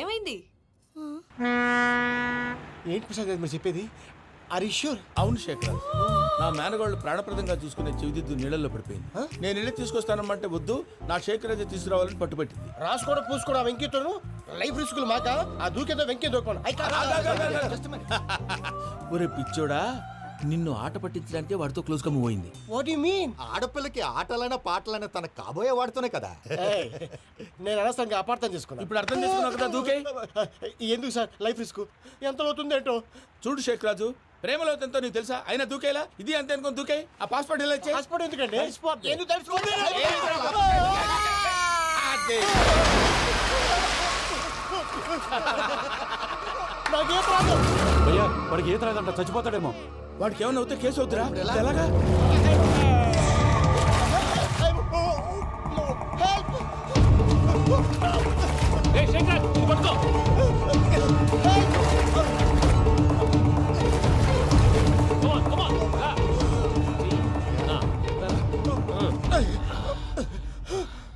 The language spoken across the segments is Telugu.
ఏమైంది? ఏంటి ప్రసాద్ గారు మీరు చెప్పేది? Are you sure? అవును శేఖర్, నా మేనగాళ్ళు ప్రాణప్రదంగా చూసుకునే చెవిదిద్దు నీళ్ళల్లో పడిపోయింది. నేను ఇళ్ళి తీసుకొస్తానమ్మంటే వద్దు, నా శేఖర్ అయితే తీసుకురావాలని పట్టుబట్టింది. రాసుకోవడం పూసుకోవడం వెంకీతోను లైఫ్ రిస్కులు మాక ఆ దూకేదో వెంకీ దూకోను. ఒరే పిచ్చోడా, నిన్ను ఆట పట్టించడానికి వాడితో క్లోజ్ గా మూవ్ అయింది. What you mean? ఆడపిల్లకి ఆటలైనా పాటలైనా తన కాబోయే వాడుతూనే కదా. నేను అనవసరంగా అపార్థం చేసుకున్నా. ఇప్పుడు అర్థం చేసుకున్నావు కదా దూకే. ఎందుకు సార్ లైఫ్ రిస్క్ ఎంత అవుతుంది ఏంటో? చూడు శేఖ్ రాజు, ప్రేమలో ఎంతో నీకు తెలుసా? అయినా దూకేలా ఇది అంతే అనుకుని దూకే. ఆ పాస్పోర్ట్ ఎలా ఇచ్చే? పాస్పోర్ట్ ఎందుకండి? ఎందుకు తెలుసుకోండి? నాకేం ప్రాబ్లం? భయ్యా వాడికి ఈత రాదంట, చచ్చిపోతాడేమో. వాడికి ఏమైనా అవుతే కేసు అవుతురా? ఎలాగా?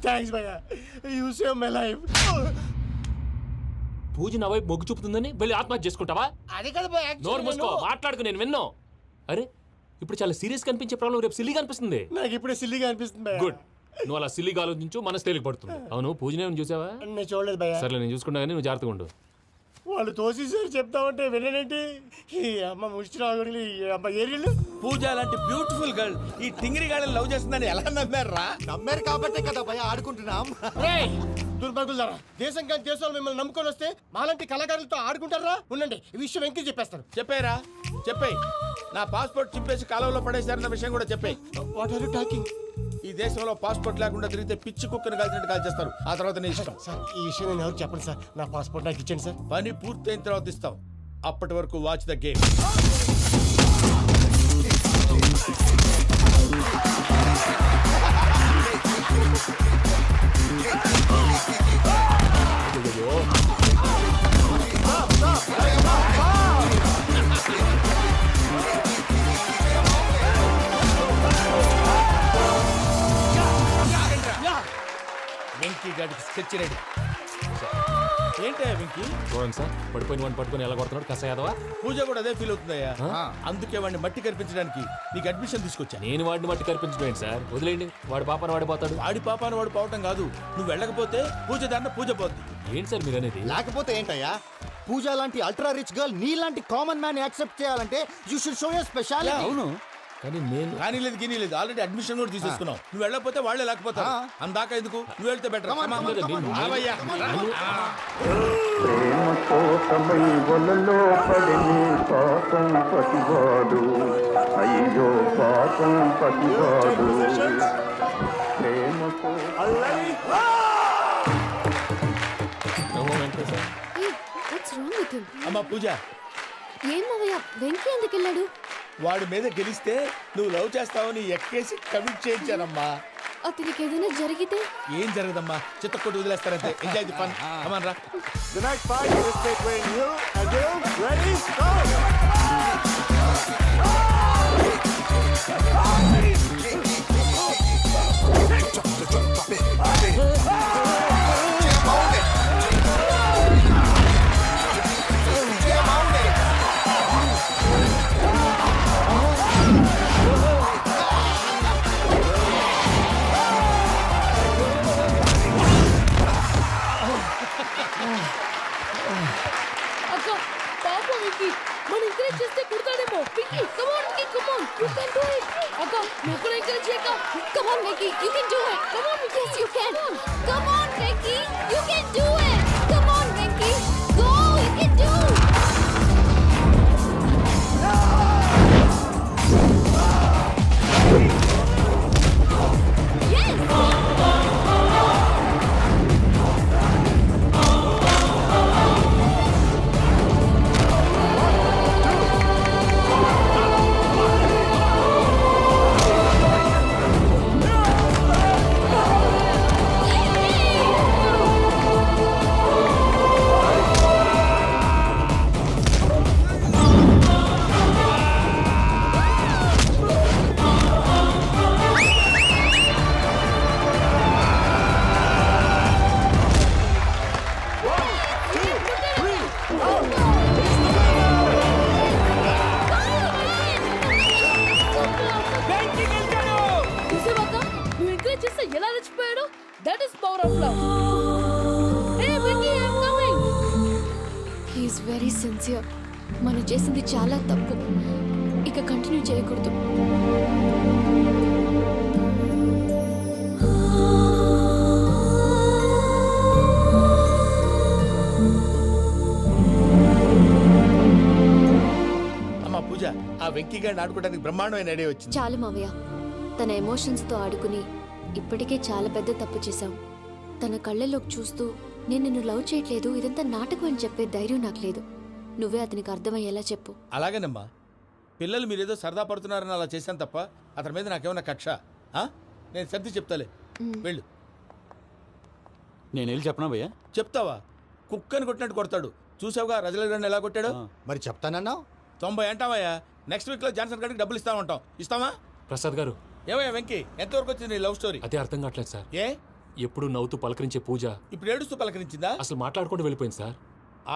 థ్యాంక్స్ భయ్యా, యు సేవ్ మై లైఫ్. పూజ నా వైపు మొగ్గు చూపుతుందని వెళ్ళి ఆత్మహత్య చేసుకుంటావా? అది కదా భయ్యా. నోరు మూసుకో, మాట్లాడుకు, నేను విన్నాను. అరే ఇప్పుడు చాలా సీరియస్ కనిపించే ప్రాబ్లం రేపు సిల్లీగా అనిపిస్తుంది. నాకు ఇప్పుడే సిల్లీగా అనిపిస్తుంది భయ్యా. గుడ్, నువ్వు అలా సిల్లీగా ఆలోచించు, మనసు తేలిక పడుతుంది. అవును, పూజనే చూసావా? నేను చూడలేదు భయ్యా. సర్లే, నేను చూసుకున్నా కానీ నువ్వు జాగ్రత్తగా ఉండు. వాళ్ళు తోసేసారు చెప్తామంటే విననేంటి? ఈ అమ్మ ముష్టిరాగుడి అమ్మ ఏరియలు. పూజ లాంటి బ్యూటిఫుల్ గర్ల్ ఈ టింగిరి గాడిని లవ్ చేస్తుందని ఎలా నమ్మారా? నమ్మారు కాబట్టే కదా భయ ఆడుకుంటున్నాం. దుర్భగులారా, దేశం కానీ దేశాలు మిమ్మల్ని నమ్ముకొని వస్తే మాలాంటి కళాకారులతో ఆడుకుంటారా? ఉండండి, ఈ విషయం వెంకీ చెప్పేస్తాను. చెప్పారా? చెప్పేయ్. నా పాస్పోర్ట్ చింపేసి కాలంలో పడేశారన్న విషయం కూడా చెప్పేయ్. What are you talking? ఈ దేశంలో పాస్పోర్ట్ లేకుండా తిరిగితే పిచ్చి కుక్కను కాల్చినట్టు కాల్చేస్తారు. ఆ తర్వాత నీ ఇష్టం. సార్ ఈ విషయం నేను ఎవరికి చెప్పండి సార్. నా పాస్పోర్ట్ నాకు ఇచ్చేయండి సార్. పని పూర్తయిన తర్వాత ఇస్తాం. అప్పటి వరకు వాచ్ ద గేమ్. వెంకీ గాడికి స్కెచ్ రెడీ. ఏంటయ్యా వెంకీ? చూడండి సార్, పడిపోయిన వాడిని పట్టుకొని ఎలా కొడుతున్నాడు కసాయదవా. పూజ కూడా అదే ఫీల్ అవుతుందయ్యా. అందుకే వాడిని మట్టి కనిపించడానికి నీకు అడ్మిషన్ తీసుకొచ్చా. నేను వాడిని మట్టి కనిపించడం సార్, వదిలేండి, వాడి పాపను వాడిపోతాడు. వాడి పాపాను వాడు పోవటం కాదు, నువ్వు వెళ్ళకపోతే పూజ దాన్న పూజ పోద్ది. ఏంటి సార్ మీరు అనేది? లేకపోతే ఏంటయ్యా, పూజ లాంటి అల్ట్రా రిచ్ గర్ల్ నీ లాంటి కామన్ మ్యాన్ యాక్సెప్ట్ చేయాలంటే you should show your speciality. అవును, కానీ నేను కానీ లేదు గిని లేదు, ఆల్రెడీ అడ్మిషన్ కూడా తీసేసుకున్నావు. నువ్వు వెళ్ళకపోతే వాళ్ళే లేకపోతారు. అందాక ఎందుకు, నువ్వు వెళ్తే బెటర్. ప్రేమ కోసమై వలలో పడిని పాపం పతివాడు, అయ్యో పాపం పతివాడు. ప్రేమతో అమ్మా పూజ, ఏం మావయ్య, వెంకీ ఎందుకు వెళ్ళాడు? వాడి మీద గెలిస్తే నువ్వు లవ్ చేస్తావని ఎక్కేసి కమిట్ చేయించానమ్మా. అతనికి ఏదైనా జరిగితే? ఏం జరగదమ్మా, చిత్తకొట్టు వదిలేస్తారంటే. Enjoy the fun. కమాన్ రా. The next fight is between you and you. Ready? Go! అక్క పాప వెంకీ, మనం ఎంకరేజ్ చేస్తే కుడతాడేమో. Venky come on Venky, come on, you can do it. అక్క నువ్వు కూడా ఎంకరేజ్ చేయక. Come on Venky, you can do it. Come on Venky, yes you can. Come on Venky, you can do it. Come on Venky, go, you can do. That is power of love. Hey, Vicky, I'm coming. He is very sincere. మనం చేసింది చాలా తప్పు. ఇక కంటిన్యూ చేయకూడదు. అమ్మా పూజ, ఆ వెంకీ గారిని ఆడుకోవడానికి బ్రహ్మాండమైన ఐడియా వచ్చింది. చాలు మావయ్య. తన ఎమోషన్స్తో ఆడుకుని ఇప్పటికే చాలా పెద్ద తప్పు చేశావు. తన కళ్ళల్లోకి చూస్తూ నేను నిన్ను లవ్ చేయట్లేదు, ఇదంతా నాటకం అని చెప్పే ధైర్యం నాకు లేదు. నువ్వే అతనికి అర్థమయ్యేలా చెప్పు. అలాగేనమ్మా, పిల్లలు మీరేదో సరదా పడుతున్నారని అలా చేశాను తప్ప అతని మీద నాకేమన్నా కక్ష? నేను సర్ది చెప్తాలే, వెళ్ళు. నేను వెళ్ళి చెప్పనా భయ్యా? చెప్తావా? కుక్కని కొట్టినట్టు కొడతాడు. చూసావుగా రజల గారిని ఎలా కొట్టాడు? మరి చెప్తానన్నావు. 90 అంటావయ్యా. నెక్స్ట్ వీక్ లో జాన్సన్ గారికి డబ్బులు ఇస్తామంటాం. ఇస్తావా? ప్రసాద్ గారు, ఏమయ్యా వెంకీ, ఎంతవరకు వచ్చింది నీ లవ్ స్టోరీ? అదే అర్థం కావట్లేదు సార్. ఏ ఎప్పుడు నవ్వుతూ పలకరించే పూజ ఇప్పుడు ఏడుస్తూ పలకరించిందా? అసలు మాట్లాడుకుంటూ వెళ్ళిపోయింది సార్.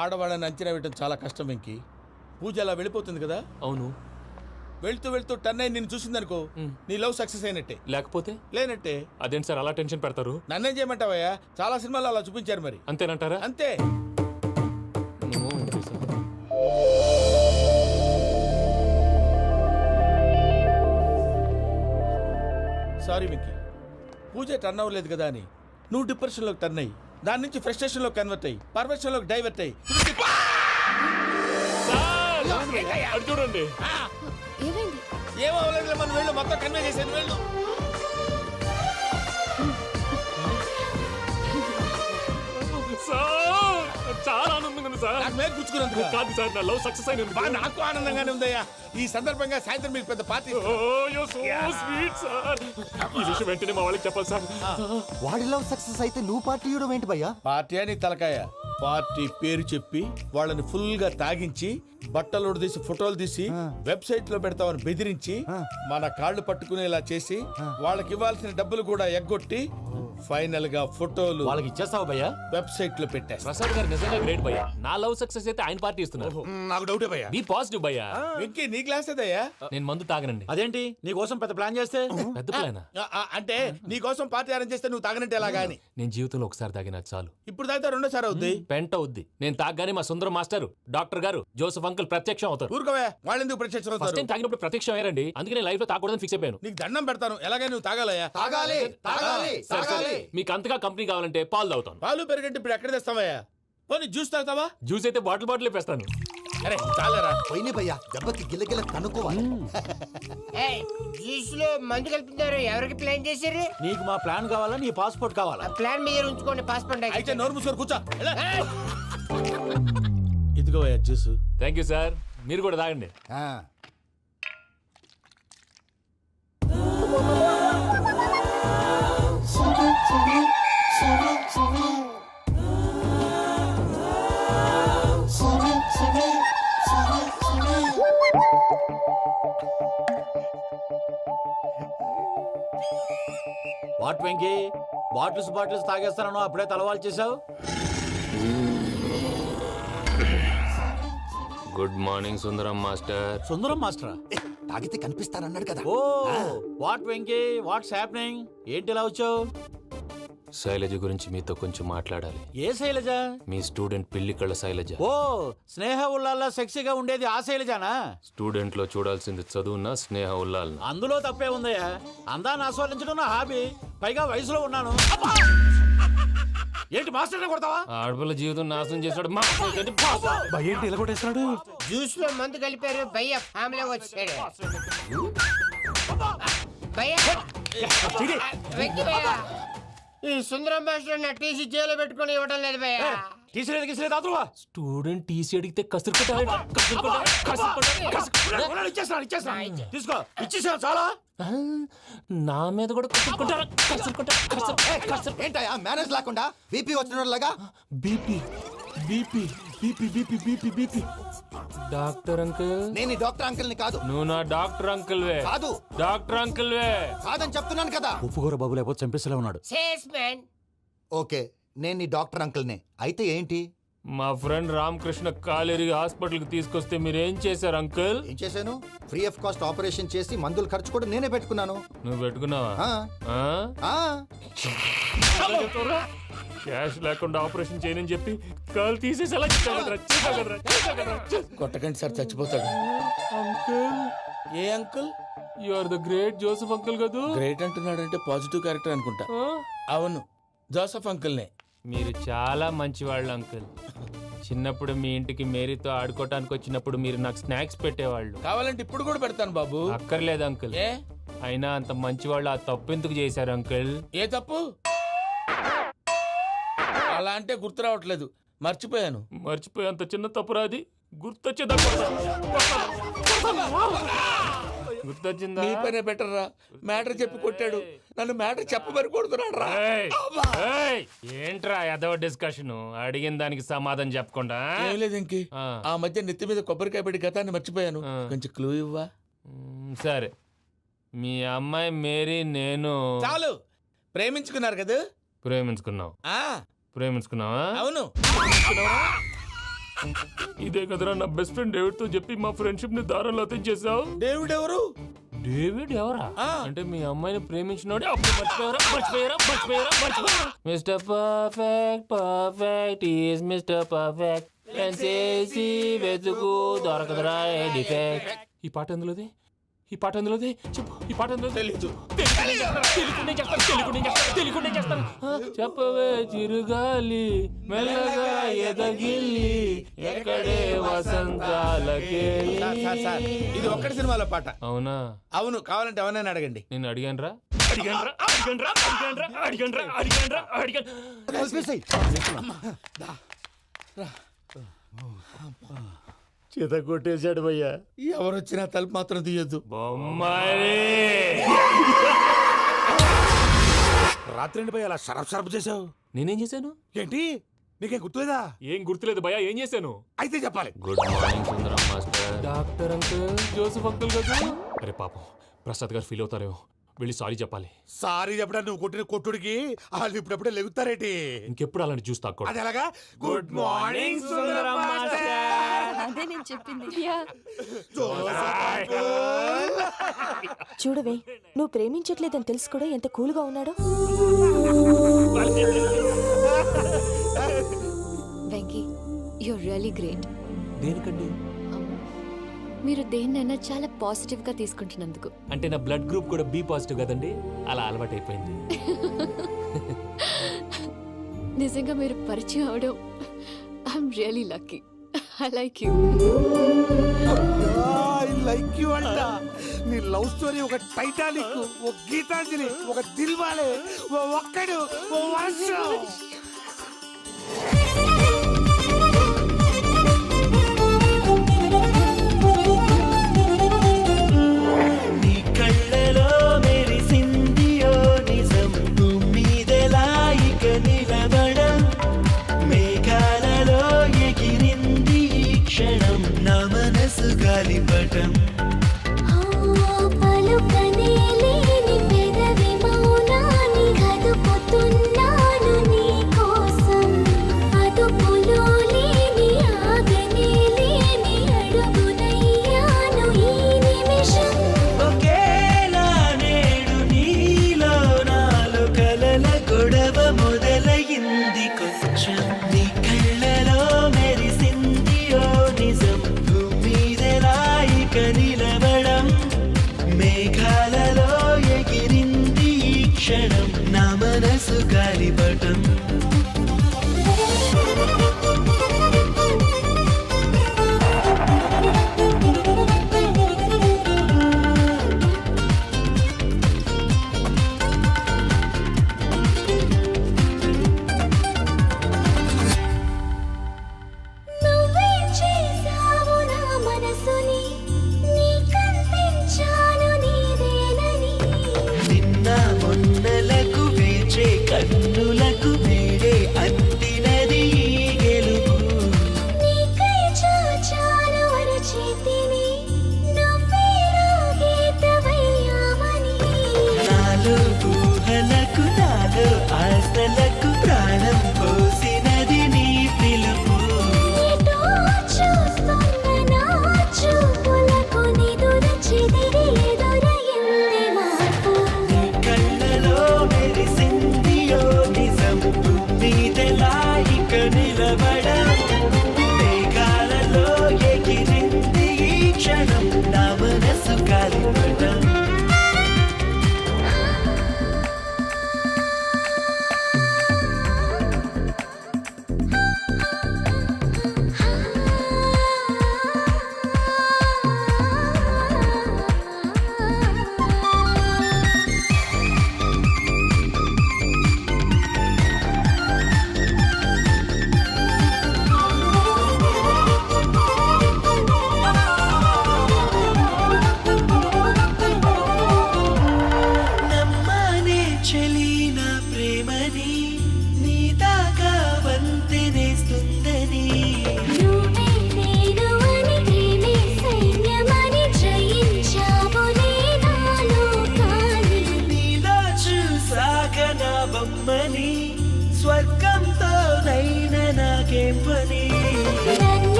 ఆడవాళ్ళని అంచనా వేయటం చాలా కష్టం వెంకీ. పూజ అలా వెళ్ళిపోతుంది కదా. అవును. వెళ్తూ వెళ్తూ టర్న్ అయి నిన్ను చూసిందనుకో, నీ లవ్ సక్సెస్ అయినట్టే. లేకపోతే లేనట్టే. అదేంటి సార్ అలా టెన్షన్ పెడతారు? నన్నేం చేయమంటావయ్యా? చాలా సినిమాలు అలా చూపించారు మరి. అంతేనంటారా? అంతే. నో, అంతే సార్. సారీ వెంకీ, పూజ టర్న్ అవ్వలేదు కదా అని నువ్వు డిప్రెషన్లోకి టర్న్ అయ్యి దాని నుంచి ఫ్రస్ట్రేషన్లోకి కన్వర్ట్ అయ్యి పర్వర్షన్లోకి డైవర్ట్ అయ్యి సార్, అటు చూడండి. ఏమైంది? ఏమో అవ్వలేదు, మనం వెళ్ళు, మొత్తం కన్వే చేసేది వెళ్ళు. సార్, చాలా ఆనందంగా ఉంది సార్. నాకు మీద గుచ్చుకున్నందుకు కాదు సార్, నా లవ్ సక్సెస్ అయినందుకు. నాకు ఆనందంగానే ఉందయ్యా. ఈ సందర్భంగా సాయంత్రం మీకు పెద్ద పార్టీ. Sweet sir. ఈ విషయం వెంటనే మా వాళ్ళకి చెప్పాలి సార్. వాడి లవ్ సక్సెస్ అయితే నువ్వు పార్టీ ఇవ్వడం ఏంటి భయ్యా? పార్టీ అని తలకాయ. పార్టీ పేరు చెప్పి వాళ్ళని ఫుల్ గా తాగించి బట్టలు తీసి ఫోటోలు తీసి వెబ్సైట్ లో పెడతామని బెదిరించి మన కాళ్ళు పట్టుకునేలా చేసి వాళ్ళకి ఇవ్వాల్సిన డబ్బులు కూడా ఎగ్గొట్టి ఫైనల్ గా ఫోటోలు వాళ్ళకి ఇచ్చేస్తావా భయ్యా? వెబ్సైట్ లో పెట్టేస్తా. ప్రసాద్ గారు నిజంగా గ్రేట్ భయ్యా. నా లవ్ సక్సెస్ అయితే ఆయన పార్టీ ఇస్తున్నారు. నాకు డౌటే భయ్యా. బీ పాజిటివ్ భయ్యా. వెంకీ నీ గ్లాస్ ఏదయ్యా? నేను మందు తాగనండి. అదేంటి నీ కోసం పెద్ద ప్లాన్ చేస్తే? పెద్ద ప్లాన్. అంటే నీ కోసం పార్టీ అరేంజ్ చేస్తే నువ్వు తాగనంటే ఎలాగా అని. నేను జీవితంలో ఒకసారి తాగినా చాలు. ఇప్పుడు తాగితే రెండోసారి అవుద్ది. పెంట అవుద్ది. నేను తాగగానే మా సుందరం మాస్టర్, డాక్టర్ గారు, జోసఫ్ అంకుల్ ప్రత్యక్షం అవుతారు. ఊరుకోవే, వాళ్ళు ఎందుకు ప్రత్యక్షం ఫస్ట్ అవుతారు? టైం తాగినప్పుడు ప్రత్యక్షం అయ్యారండి. అందుకే నేను లైఫ్ లో తాగకూడదని ఫిక్స్ అయిపోయాను. నీకు దండం పెడతాను, ఎలాగైనా నువ్వు తాగాలయ్యా. తాగాలి తాగాలి సరే, సరే. తాగాలి. మీకు అంతగా కంపెనీ కావాలంటే పాలు తాగుతాను. పాలు పెరిగంటే ఇప్పుడు ఎక్కడ తెస్తావయ్యా? పోనీ జ్యూస్ తాగుతావా? జ్యూస్ అయితే బాటిల్ వేస్తాను. అరే చాలరా. పోయిన భయ్యా, దెబ్బకి గిల్లగిల్ల కనుక్కోవాలి. జ్యూస్ లో మందు కలుపుతున్నారు. ఎవరికి ప్లాన్ చేశారు? నీకు మా ప్లాన్ కావాలా, నీ పాస్పోర్ట్ కావాలా? ఆ ప్లాన్ మీద ఉంచుకోండి. పాస్పోర్ట్ అయితే నోరు మూసుకొని కూర్చో. ఎలా? ఇదిగోవయ్యా జ్యూస్. Thank you sir. మీరు కూడా తాగండి. వాట్ వెంకీ, బాటిల్స్ తాగేస్తానో అప్పుడే తలవాలు చేసావు? Good morning Sundaram master. Sundaram మాస్టరా? తాగితే కనిపిస్తారన్నాడు కదా. Oh what Venky, what's happening? ఏంటి ఇలా వచ్చావు? శైలజ గురించి మీతో కొంచెం మాట్లాడాలి. ఏ శైలజ? మీ స్టూడెంట్ పిల్లి కళ్ళ శైలజ. ఓ స్నేహ ఉల్లాల్లో సెక్సీగా ఉండేది ఆ శైలజానా? స్టూడెంట్ లో చూడాల్సింది చదువున స్నేహ ఉల్లాల్. అందులో తప్పే ఉందయ్యా. అందాన్ని ఆస్వాదించడం నా హాబీ. పైగా వయసులో ఉన్నాను. ఏంటి మాస్టర్ కొడతావా? ఆడపిల్ల జీవితం నాశనం చేశాడు. ఏంటి ఇలా కొట్టేస్తున్నాడు? జ్యూస్ లో మందు కలిపారు. భయ్య ఫ్యామిలీ వచ్చాడు. భయ్య వెక్కి భయ్య, ఈ సుందరం మాస్టర్ నా టీసీ జైలు పెట్టుకొని ఇవ్వడం లేదు భయ్య. తీసిలేదు స్టూడెంట్ టీసీ అడిగితే కసురు తీసుకో, ఇచ్చేసాను చాలా. నా మీద కూడా ఏంటయ్యా మేనేజ్ లేకుండా బీపీ వచ్చిన లాగా? BP BP BP BP BP BP. Doctor uncle, నేను ఈ డాక్టర్ అంకుల్ ని కాదు. నువ్వు నా డాక్టర్ అంకుల్ వే. కాదు. డాక్టర్ అంకుల్ వే. కాదని చెప్తున్నాను కదా. ఉప్పుకూర బాబు లేకపోతే చంపేసేలా ఉన్నాడు. Sales man. ఓకే, నేను ఈ డాక్టర్ అంకుల్ నే. అయితే ఏంటి? మా ఫ్రెండ్ రామకృష్ణ కాలేరి హాస్పిటల్కి తీసుకొస్తే మీరేం చేశారు అంకుల్? ఏం చేశాను? ఫ్రీ ఆఫ్ కాస్ట్ ఆపరేషన్ చేసి మందుల ఖర్చు కూడా నేనే పెట్టుకున్నాను. నువ్వు పెట్టుకున్నావా? ఆ, ఆ? ఆ. క్యాష్ లేకుండా ఆపరేషన్ చేయనని చెప్పి కాలు తీసేసి అలా కొట్టకండి సార్, చచ్చిపోతాడు. అంకుల్, ఏ uncle? You are the great Joseph uncle కదా? గ్రేట్ అంటున్నాడంటే పాజిటివ్ క్యారెక్టర్ అనుకుంటా. ఆ? అవును, జోసఫ్ అంకుల్నే. మీరు చాలా మంచివాళ్ళు అంకుల్. చిన్నప్పుడు మీ ఇంటికి మేరీతో ఆడుకోవటానికి వచ్చినప్పుడు మీరు నాకు స్నాక్స్ పెట్టేవాళ్ళు. కావాలంటే ఇప్పుడు కూడా పెడతాను బాబు. అక్కర్లేదు అంకుల్. ఏ అయినా అంత మంచివాళ్ళు ఆ తప్పు ఎందుకు చేశారు అంకుల్? ఏ తప్పు? అలా అంటే గుర్తు రావట్లేదు, మర్చిపోయాను. మర్చిపోయి అంత చిన్న తప్పురాది గుర్తొచ్చేదా? గుర్తొచ్చిందా? నీ పనే బెటర్ రా. మ్యాటర్ చెప్పి కొట్టాడు, నన్ను మ్యాటర్ చెప్పమని కొడుతున్నాడు రా. ఏయ్, ఏయ్, ఏంట్రా ఎదవ డిస్కషన్? అడిగిన దానికి సమాధానం చెప్పకుండా? ఏం లేదు ఇంకి. ఆ మధ్య నెత్తి మీద కొబ్బరికాయ పెట్టి గతాన్ని మర్చిపోయాను. కొంచెం క్లూ ఇవ్వా? సరే, మీ అమ్మాయి మేరీ నేను చాలు, ప్రేమించుకున్నారు కదా? ప్రేమించుకున్నావు. ఆ ప్రేమించుకున్నావా? అవును. ఇదే కదరా నా బెస్ట్ ఫ్రెండ్ డేవిడ్ తో చెప్పి మా ఫ్రెండ్షిప్ ని దారంలో తెచ్చేసావు. డేవిడ్ ఎవరు? డేవిడ్ ఎవరా? అంటే మీ అమ్మాయిని ప్రేమించినోడే అప్పుడు మర్చిపోయారా? Mister perfect, perfect is mister perfect. చేసి వెతుకు దొరకదురా డిఫెక్ట్. ఈ పాట ఎందులోది? చెప్పు, ఈ పాట ఎందులో? తెలీదు. చెప్పవే చిరుగాలి మెల్లగా ఎదగిల్లి ఎక్కడే వసంతాలకే. ఇది ఒక్కటి సినిమాలో పాట. అవునా? అవును, కావాలంటే ఎవరైనా అడగండి. నేను అడిగాను. చేత కొట్టేశాడు భయ్యా. ఎవరు వచ్చినా తలుపు మాత్రం తీయద్దు. రాత్రి భయ అలా షరఫ్ చేసావు. నేనేం చేశాను? ఏంటి, నీకేం గుర్తులేదా? ఏం గుర్తులేదు భయ్యా, ఏం చేశాను? అయితే చెప్పాలి. Good morning Sundaram master. Doctor uncle, Joseph uncle కదా? అరే పాపం, ప్రసాద్ గారు ఫీల్ అవుతారేమో, వెళ్ళి సారీ చెప్పాలి. సారీ చెప్పడా నువ్వు కొట్టిన కొట్టుడికి వాళ్ళు ఇప్పుడప్పుడే లెగుతారేటి? ఇంకెప్పుడు అలాంటి జ్యూస్ తాక్కూడదు. అది ఎలాగా? Good morning Sundaram master. అదే నేను చెప్పింది. చూడవే, నువ్వు ప్రేమించట్లేదని తెలుసు కూడా ఎంత కూల్గా ఉన్నాడో. Venky, you're really great. దేనికండి? మీరు దేన్నైనా చాలా పాజిటివ్ గా తీసుకుంటున్నందుకు. అంటే నా బ్లడ్ గ్రూప్ కూడా బి పాజిటివ్ కదండి, అలా అలవాటైపోయింది. నిజంగా మీరు పరిచయం అవడం I'm really lucky. I like you. I like you అంట. నీ లవ్ స్టోరీ ఒక టైటానిక్, ఒక గీతాంజలి, ఒక దిల్వాలే, ఓ ఒక్కడు, ఓ వర్షం. నీ కళ్ళలో మెరిసిందియో నిజం, మీదెలా ఇక నిలబడం, మేఘాలలో ఎగిరింది ఈ క్షణం, నా మనసు గాలిపటం. పలుకనే లేని పెదవి మౌనాన్ని కదుపుతున్నాను నీ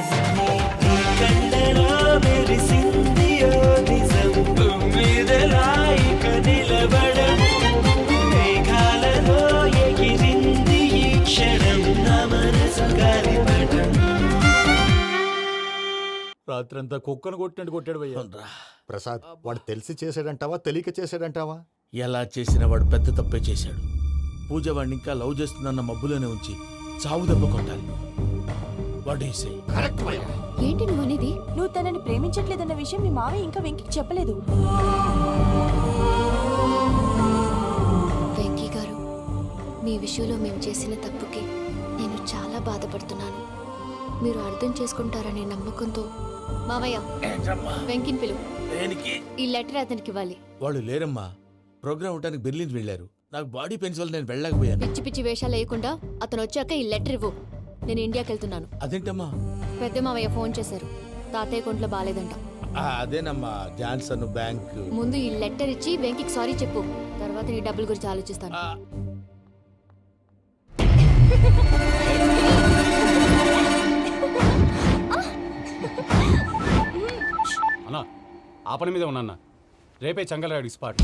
కన్నీ నీ కళ్ళలో మెరిసింది ఓ నిజం ఉమ్మిదలా ఇక నిలబడము మేఘాలలో ఎగిరింది ఈ క్షణం నా మనసు గాలిపటం. రాత్రంతా కుక్కను కొట్టినట్టు కొట్టాడు భయ్యా. ప్రసాద్ వాడు తెలిసి చేసాడంటావా తెలియక చేసాడంటావా? ఎలా చేసిన వాడు పెద్ద తప్పే చేశాడు. పూజ వాడిని ఇంకా లవ్ చేస్తుందన్న మబ్బులోనే ఉంచి చావు దెబ్బ కొట్టాలి. What you say? కరెక్ట్ భయ్యా. ఏంటి నువ్వు అనేది? నువ్వు తనని ప్రేమించట్లేదన్న విషయం మీ మావయ్య ఇంకా వెంకికి చెప్పలేదు. వెంకీ గారు, మీ విషయంలో మేము చేసిన తప్పుకి నేను చాలా బాధపడుతున్నాను. మీరు అర్థం చేసుకుంటారనే నమ్మకంతో మావయ్య వెంకిని పిలువు. దేనికి? ఈ లెటర్ అతనికి ఇవ్వాలి. వాళ్ళు లేరమ్మా, ప్రోగ్రామ్ ఉండడానికి బెర్లిన్ వెళ్ళారు. నాకు బాడీ పెయిన్స్ వల్ల నేను వెళ్ళలేకపోయాను. పిచ్చి పిచ్చి వేషాలు వేయకుండా అతను వచ్చాక ఈ లెటర్ ఇవ్వు. నేను ఇండియాకి వెళ్తున్నాను. అదేంటమ్మా? పెద్ద మావయ్య ఫోన్ చేశారు. తాతయ్య కొంట్లో బాగాలేదంట. అదేనమ్మా, జాన్సన్ బ్యాంక్. ముందు ఈ లెటర్ ఇచ్చి వెంకికి సారీ చెప్పు. తర్వాత నీ డబ్బుల గురించి ఆలోచిస్తాను. అన్నా ఆ పని మీద ఉన్నా. రేపే చంగలరాయుడికి స్పాట్.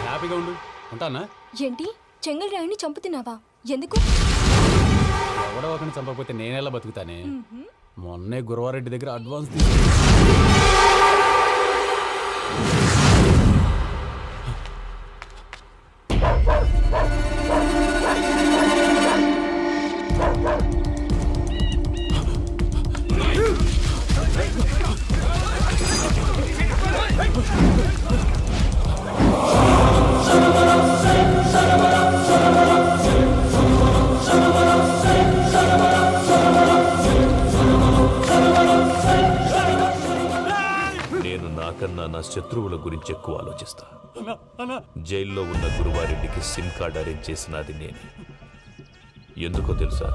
హ్యాపీగా ఉండు. ఉంటానా? ఏంటి చెంగల్ రాయుడిని చంపుతున్నావా? ఎందుకు? ఎవడో ఒకరిని చంపకపోతే నేనెలా బతుకుతానే. మొన్నే గురవారెడ్డి దగ్గర అడ్వాన్స్ నేను నాకన్నా నా శత్రువుల గురించి ఎక్కువ ఆలోచిస్తా. జైల్లో ఉన్న గురువారెడ్డికి సిమ్ కార్డ్ అరేంజ్ చేసినది నేనే. ఎందుకో తెలుసా?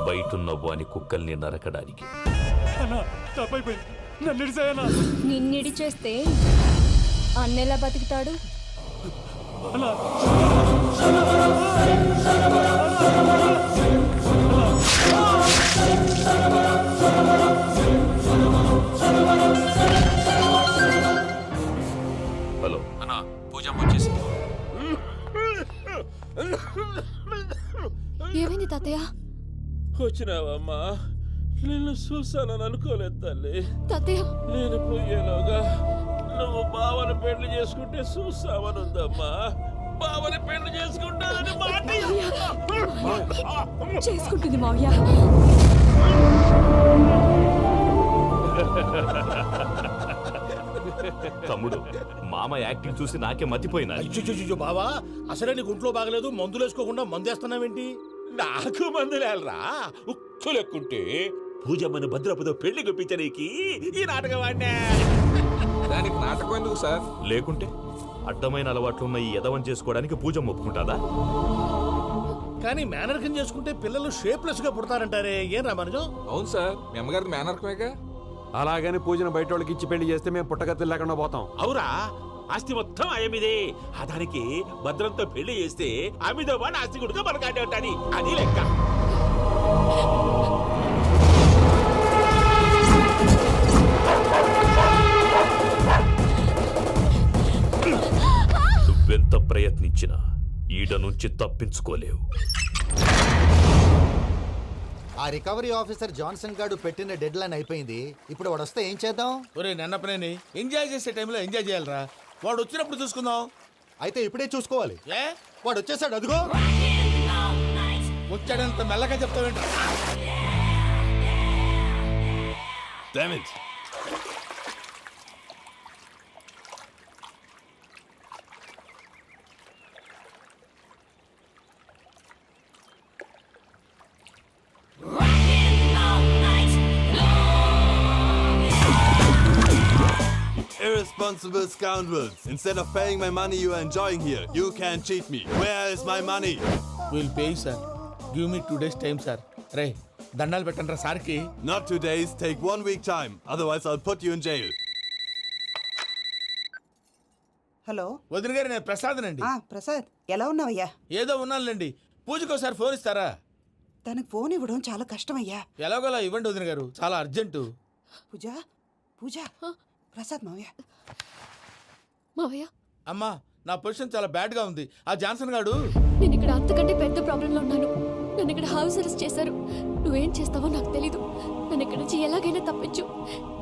బయటున్న వాని కుక్కల్ని నరకడానికి. నిన్నిడి చేస్తే అన్నెలా బతుకుతాడు? హలో అన్నా, పూజమ్మ వచ్చేసింది. ఏమైంది తాతయ్య? వచ్చినావమ్మా? నిన్ను చూసానని అనుకోలేదు తల్లి. తాతయ్య నేను పోయేలోగా నువ్వు బావని పెళ్లి చేసుకుంటే చూస్తామని ఉందమ్మా. బావని పెళ్లి చేసుకుంటానని మాట చేసుకుంటుంది మావయ్య. తమ్ముడు, మామ యాక్టింగ్ చూసి నాకే మతిపోయినా. బావా, అసలే నీకు ఒంట్లో బాగలేదు, మందులు వేసుకోకుండా మందు వేస్తున్నావేంటి? నాకు మందులేలరా ఉక్కు లెక్కుంటే పూజమ్మను భద్రపదో పెళ్లి గుప్పించడానికి ఈ నాటకం వాడినా. దానికి నాటకం ఎందుకు సార్? లేకుంటే అడ్డమైన అలవాట్లున్న ఈ యదవం చేసుకోవడానికి పూజమ్మ ఒప్పుకుంటాదా? కానీ మేనర్కం చేసుకుంటే పిల్లలు షేప్లెస్ గా పుడతారంటారే, ఏం రామానుజం? అవును సార్, మీ అమ్మగారిది మేనర్కమేగా. అలాగని పూజను బయట వాళ్ళకి ఇచ్చి పెళ్లి చేస్తే మేము పుట్టగతులు లేకుండా పోతాం. అవురా, ఆస్తి మొత్తం ఆయమిదే. ఆ దానికి భద్రంతో పెళ్లి చేస్తే ఆమెతో పాటు ఆస్తి గుడిగా మనకాడే ఉంటాని. అది లెక్క. నువ్వెంత ప్రయత్నించినా ఈడ నుంచి తప్పించుకోలేవు. ఆ రికవరీ ఆఫీసర్ జాన్సన్ గారు పెట్టిన డెడ్ లైన్ అయిపోయింది. ఇప్పుడు వాడు వస్తే ఏం చేద్దాం? ఒరే నన్నపనేని, ఎంజాయ్ చేసే టైంలో ఎంజాయ్ చేయాలరా. వాడు వచ్చినప్పుడు చూసుకుందాం. అయితే ఇప్పుడే చూసుకోవాలి. ఏ వాడు వచ్చేసాడు, అదిగో. వచ్చాడంత మెల్లగా చెప్తావేంట? Damn it. Irresponsible scoundrels. Instead of paying my money you are enjoying here, you can't cheat me. Where is my money? Will pay sir. Give me 2 days time sir. రే దండాలు పెట్టండి రా సార్కి. Not 2 days, take 1 week time. Otherwise I'll put you in jail. Hello వదిన గారు, నేను ప్రసాదనండి. ప్రసాద్, ఎలా ఉన్నావయ్యా? ఏదో ఉన్నానులేండి. పూజకు ఒకసారి ఫోన్ ఇస్తారా? తనకు ఫోన్ ఇవ్వడం చాలా కష్టమయ్యా. ఎలాగోలా ఇవ్వండి వదిన గారు, చాలా అర్జెంటు. పూజ పూజ ప్రసాద్ మావయ్య. మావయ్య అమ్మా, నా పొజిషన్ చాలా బ్యాడ్ గా ఉంది. ఆ జాన్సన్ గాడు నేను ఇక్కడ అంతకంటే పెద్ద ప్రాబ్లంలో ఉన్నాను. నన్ను ఇక్కడ హౌస్ అరెస్ట్ చేశారు. నువ్వేం చేస్తావో నాకు తెలీదు. నన్ను ఇక్కడ నుంచి ఎలాగైనా తప్పించు.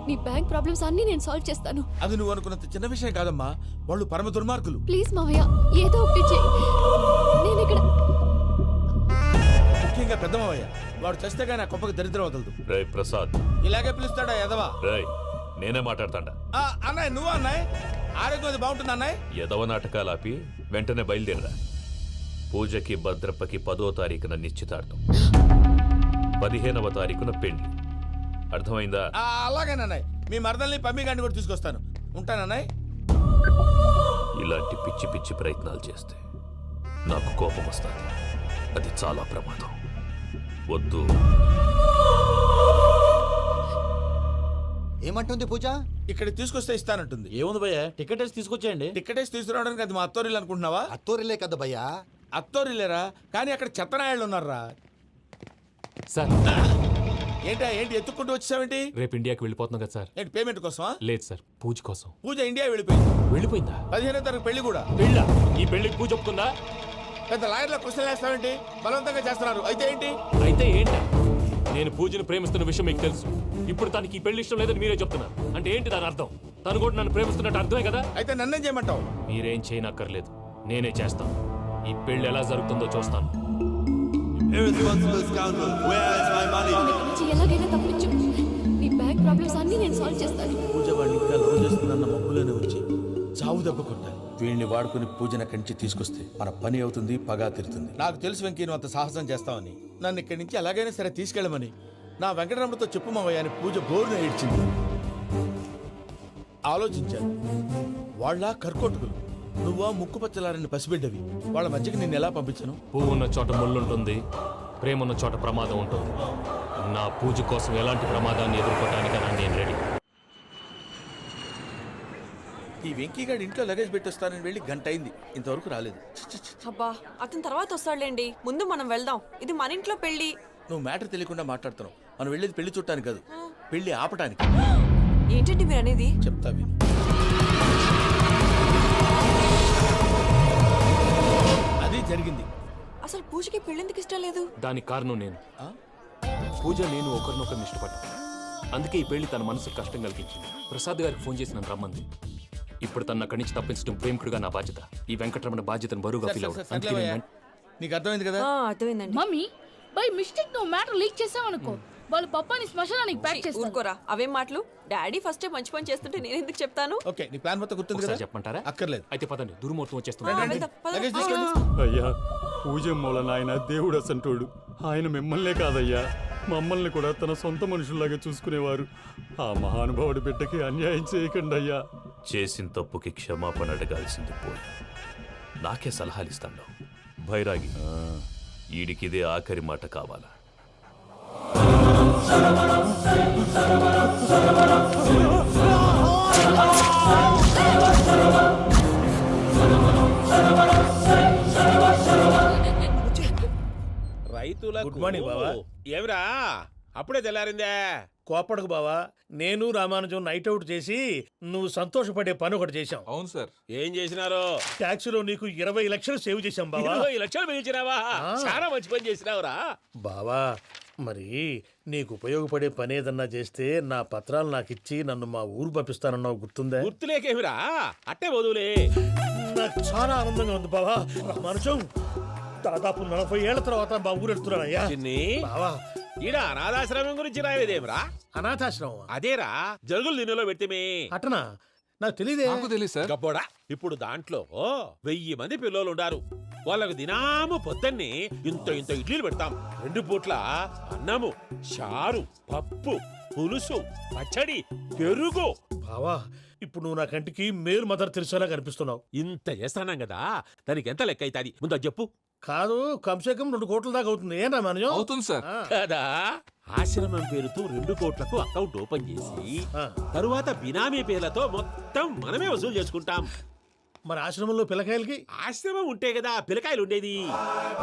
నీ బ్యాంక్ ప్రాబ్లమ్స్ అన్నీ నేను సాల్వ్ చేస్తాను. అది నువ్వు అనుకున్నంత చిన్న విషయం కాదమ్మా. వాళ్ళు పరమ దుర్మార్గులు. ప్లీజ్ మావయ్య, ఏదో ఒకటి చెయ్యి. నేను ఇక్కడ ముఖ్యంగా పెద్దమావయ్య, వాడు చస్తే కానీ ఆ కొంపకి దరిద్రం వదలదు. రే ప్రసాద్, ఇలాగే పిలుస్తాడా ఎదవా? రేయ్ నేనే మాట్లాడతాడా? అన్నయ్య, నువ్వు అన్నయ్య, ఆరోగ్యం అది బాగుంటుంది అన్నయ్య. ఎదవ నాటకాలు ఆపి వెంటనే బయలుదేరరా. పూజకి భద్రప్పకి 10వ తారీఖున నిశ్చితార్థం, 15వ తారీఖున పెళ్లి. అర్థమైందా? అలాగేనన్నయ్య, మీ మరదల్ని పమ్మి గాండి కూడా తీసుకొస్తాను. ఉంటానన్నయ్య. ఇలాంటి పిచ్చి పిచ్చి ప్రయత్నాలు చేస్తే నాకు కోపం వస్తుంది. అది చాలా ప్రమాదం. వద్దు. ఏమంటుంది పూజ? ఇక్కడ తీసుకొస్తే ఇస్తానంటుంది. ఏముంది భయ్యా, టికెట్ వేసి తీసుకొచ్చేయండి. టికెట్ వేసి తీసుకురావడానికి అది మా అత్తోరిల్లు అనుకుంటున్నావా? అత్తోరిలే కదా భయ్యా. అత్తోరిల్లేరా, కానీ అక్కడ చెత్తనాయాళ్ళు ఉన్నారా. సార్ ఏంటి ఎత్తుక్కుంటూ వచ్చావేంటి? రేపు ఇండియాకి వెళ్ళిపోతున్నాం కదా సార్. ఏంటి పేమెంట్ కోసమా? లేదు సార్, పూజ కోసం. పూజ ఇండియా వెళ్ళిపోయింది. వెళ్ళిపోయిందా? 15వ తారీఖు పెళ్లి కూడా. పెళ్ళ? ఈ పెళ్లికి పూజ ఒప్పుకుందా? పెద్ద లాయర్ల క్వశ్చన్ వేస్తావేంటి? బలవంతంగా చేస్తున్నారు. అయితే ఏంటి? అయితే ఏంటి? నేను పూజను ప్రేమిస్తున్న విషయం మీకు తెలుసు. ఇప్పుడు తనకి ఈ పెళ్లి ఇష్టం లేదని మీరే చెప్తున్నారు. అంటే ఏంటి దాని అర్థం? తను కూడా నన్ను ప్రేమిస్తున్నట్టు అర్థమే కదా. అయితే నన్నేం చేయమంటావు? మీరేం చేయనక్కర్లేదు, నేనే చేస్తాను. ఈ పెళ్లి ఎలా జరుగుతుందో చూస్తాను. Irresponsible scoundrel, where is my money? నన్ను ఇక్కడ నుంచి ఎలాగైనా తప్పించు. నీ బ్యాంక్ ప్రాబ్లమ్స్ అన్నీ నేను సాల్వ్ చేస్తాను. పూజ వాడిని ఇంకా లవ్ చేస్తుందన్న మబ్బులోనే వచ్చి చావు దెబ్బ కొట్టాలి. వీళ్ళని వాడుకుని పూజన కంచి తీసుకొస్తే మన పని అవుతుంది, పగా తీరుతుంది. నాకు తెలుసు వెంకీ నువ్వు అంత సాహసం చేస్తావని. నన్ను ఇక్కడి నుంచి ఎలాగైనా సరే తీసుకెళ్ళమని నా వెంకటరమణతో చెప్పు మావయ్య అని పూజ బోరున ఏడ్చింది. ఆలోచించాను, వాళ్ళ కర్కోటకులు, నువ్వా ముక్కు పచ్చలారని పసిబిడ్డవి. వాళ్ళ మధ్యకి నేను ఎలా పంపించను? పువ్వు ఉన్న చోట ముళ్ళుంటుంది, ప్రేమ ఉన్న చోట ప్రమాదం ఉంటుంది. నా పూజ కోసం ఎలాంటి ప్రమాదాన్ని ఎదుర్కోవడానికైనా నేను రెడీ. ఈ వెంకీగాడు ఇంట్లో లగేజ్ పెట్టొస్తానని వెళ్ళి గంట అయింది, ఇంతవరకు రాలేదు. అబ్బా, అతని తర్వాత వస్తాడులేండి, ముందు మనం వెళ్దాం. ఇది మన ఇంట్లో పెళ్లి. నువ్వు మ్యాటర్ తెలియకుండా మాట్లాడుతున్నావు. మనం వెళ్ళేది పెళ్లి చుట్టానికి కాదు, పెళ్లి ఆపటానికి. ఏంటండి మీరు అనేది? చెప్తా విను. అది జరిగింది. అసలు పూజకి పెళ్ళెందుకు ఇష్టం లేదు? దానికి కారణం నేను. పూజ నేను ఒకరినొకరిని ఇష్టపడ్డా. అందుకే ఈ పెళ్లి తన మనసుకు కష్టం కలిగించింది. ప్రసాద్ గారికి ఫోన్ చేసి నన్ను రమ్మంది. ఇప్పుడు తన అక్కడి నుంచి తప్పించడం ప్రేమికుడుగా నా బాధ్యత. ఈ వెంకటరమణ బాధ్యతను బరువుగా ఫీల్ అవుతాను. నీకు అర్థమైంది కదా? అర్థమైందండి. మమ్మీ బై మిస్టేక్ నువ్వు మ్యాటర్ లీక్ చేసావనుకో, వాళ్ళు పప్పాని శ్మశానానికి ప్యాక్ చేస్తారు. ఊరుకోరా, అవేం మాటలు. డాడీ ఫస్ట్ మంచి పని చేస్తుంటే నేను ఎందుకు చెప్తాను? ఓకే, నీ ప్లాన్ మొత్తం గుర్తుంది కదా? చెప్పమంటారా? అక్కర్లేదు. అయితే పదండి, దుర్ముహూర్తం వచ్చేస్తుంది. వెళ్దాం, పద. లగేజ్ తీసుకెళ్ళు. అయ్యా, పూజ మూలన ఆయన దేవుడు అసంటోడు. ఆయన మిమ్మల్నే కాదయ్యా, మమ్మల్ని కూడా తన సొంత మనుషుల్లాగా చూసుకునేవారు. ఆ మహానుభావుడి బిడ్డకి అన్యాయం చేయకండి అయ్యా. చేసిన తప్పుకి క్షమాపణ అడగాల్సింది పోయి నాకే సలహాలు ఇస్తాను. భైరాగి, ఈడికిదే ఆఖరి మాట కావాలా? రైతులకు గుడ్ మార్నింగ్ బావా. ఏమిరా అప్పుడే తెల్లారిందే? కోపడకు బావా, నేను రామానుజం నైట్ అవుట్ చేసి నువ్వు సంతోషపడే పని ఒకటి చేశాం. అవును సార్. ఏం చేసినారు? ట్యాక్సీలో నీకు 20 లక్షలు సేవ్ చేశాం బావా. 20 లక్షలు మిగిల్చినావా? చాలా మంచి పని చేసినావురా బావా, మరి నీకు ఉపయోగపడే పని ఏదన్నా చేస్తే నా పత్రాలు నాకు ఇచ్చి నన్ను మా ఊరు పంపిస్తానన్నావు, గుర్తుందా? గుర్తులేకేమిరా, అట్టే వదులే. నాకు చాలా ఆనందంగా ఉంది బావా. రామానుజం, దాదాపు 40 ఏళ్ల తర్వాత మా ఊరు వెళ్తున్నానయ్యా. చిన్ని బావా, ఈడ అనాథాశ్రమం గురించి రాయలేదేమిరా? అనాథాశ్రమం అదేరా, జరుగులు దీనిలో పెట్టిమే. అటనా? నాకు తెలియదే. తెలియదు సార్. గబ్బోడా, ఇప్పుడు దాంట్లో 1000 మంది పిల్లలు ఉండారు. వాళ్ళకు దినాము పొద్దున్నే ఇంత ఇంత ఇడ్లీలు పెడతాం. 2 పూట్ల అన్నము, చారు, పప్పు, పులుసు, పచ్చడి, పెరుగు. బావా, ఇప్పుడు నువ్వు నా కంటికి మేలు మదర్ తెరిసేలా కనిపిస్తున్నావు. ఇంత చేస్తానం కదా, దానికి ఎంత లెక్క అవుతుంది ముందు అది చెప్పు. కాదు, కంసేకం 2 కోట్ల దాకా అవుతుంది. ఏం రామానుజం? అవుతుంది సార్. కదా, ఆశ్రమం పేరుతో 2 కోట్లకు అకౌంట్ ఓపెన్ చేసి తరువాత బినామీ పేర్లతో మొత్తం మనమే వసూలు చేసుకుంటాం. మరి ఆశ్రమంలో పిల్లకాయలకి? ఆశ్రమం ఉంటే కదా పిల్లకాయలు ఉండేది.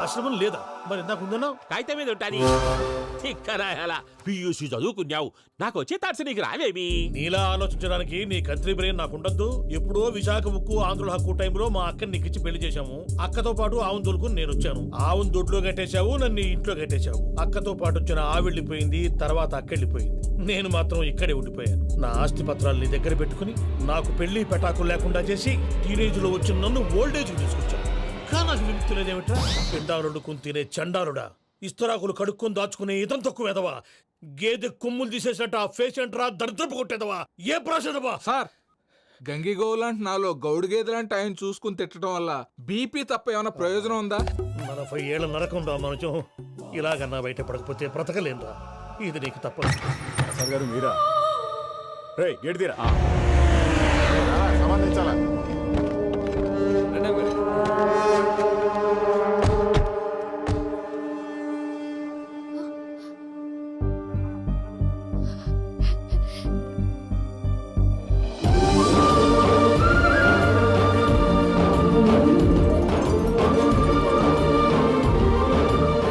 ఆశ్రమం లేదా? మరి ఇందాక ఉందన్నావు. కాగితం మీద ఉంటాది. చిక్కరాయాల పియూసీ చదువుకున్నావు, నాకు వచ్చే తాట్స్ నీకు రావేమి? నీలా ఆలోచించడానికి నీ కంట్రీ బ్రెయిన్ నాకు ఉండద్దు. ఎప్పుడో విశాఖ ఉక్కు ఆంధ్రుల హక్కు టైంలో మా అక్కని నీకిచ్చి పెళ్లి చేశాము. అక్కతో పాటు ఆవును దొడుకుని నేను వచ్చాను. ఆవును దొడ్లో కట్టేశావు, నన్ను ఇంట్లో కట్టేశావు. అక్కతో పాటు వచ్చిన ఆవిళ్ళిపోయింది, తర్వాత అక్కెళ్ళిపోయింది. నేను మాత్రం ఇక్కడే ఉండిపోయాను. నా ఆస్తి పత్రాలు నీ దగ్గర పెట్టుకుని నాకు పెళ్లి పెటాకులు లేకుండా చేసి టీనేజ్ లో వచ్చిన నన్ను ఓల్డేజ్ తీసుకొచ్చాను. కానీ నాకు విముక్తి లేదేమిట్రా? పిండారుడుకుని తినే చండారుడా, ఇస్తరాకులు కడుక్కొని దాచుకునే ఇతం తక్కువ ఎదవా, గేదె కొమ్ములు తీసేసట ఆ పేషెంట్ రా దరిద్రపు కొట్టేదవా, ఏ ప్రాసెదవా? సార్ గంగిగోవులాంటి నాలో గౌడు గేదెలాంటి ఆయన చూసుకుని తిట్టడం వల్ల బీపీ తప్ప ఏమైనా ప్రయోజనం ఉందా? 40 ఏళ్ల నరకం రా మనుషం. ఇలాగన్నా బయట పడకపోతే బ్రతకలేనురా. ఇది నీకు తప్పదు. సార్ గారు మీరా? రే గేట్ తీరా. సంబంధించాలా?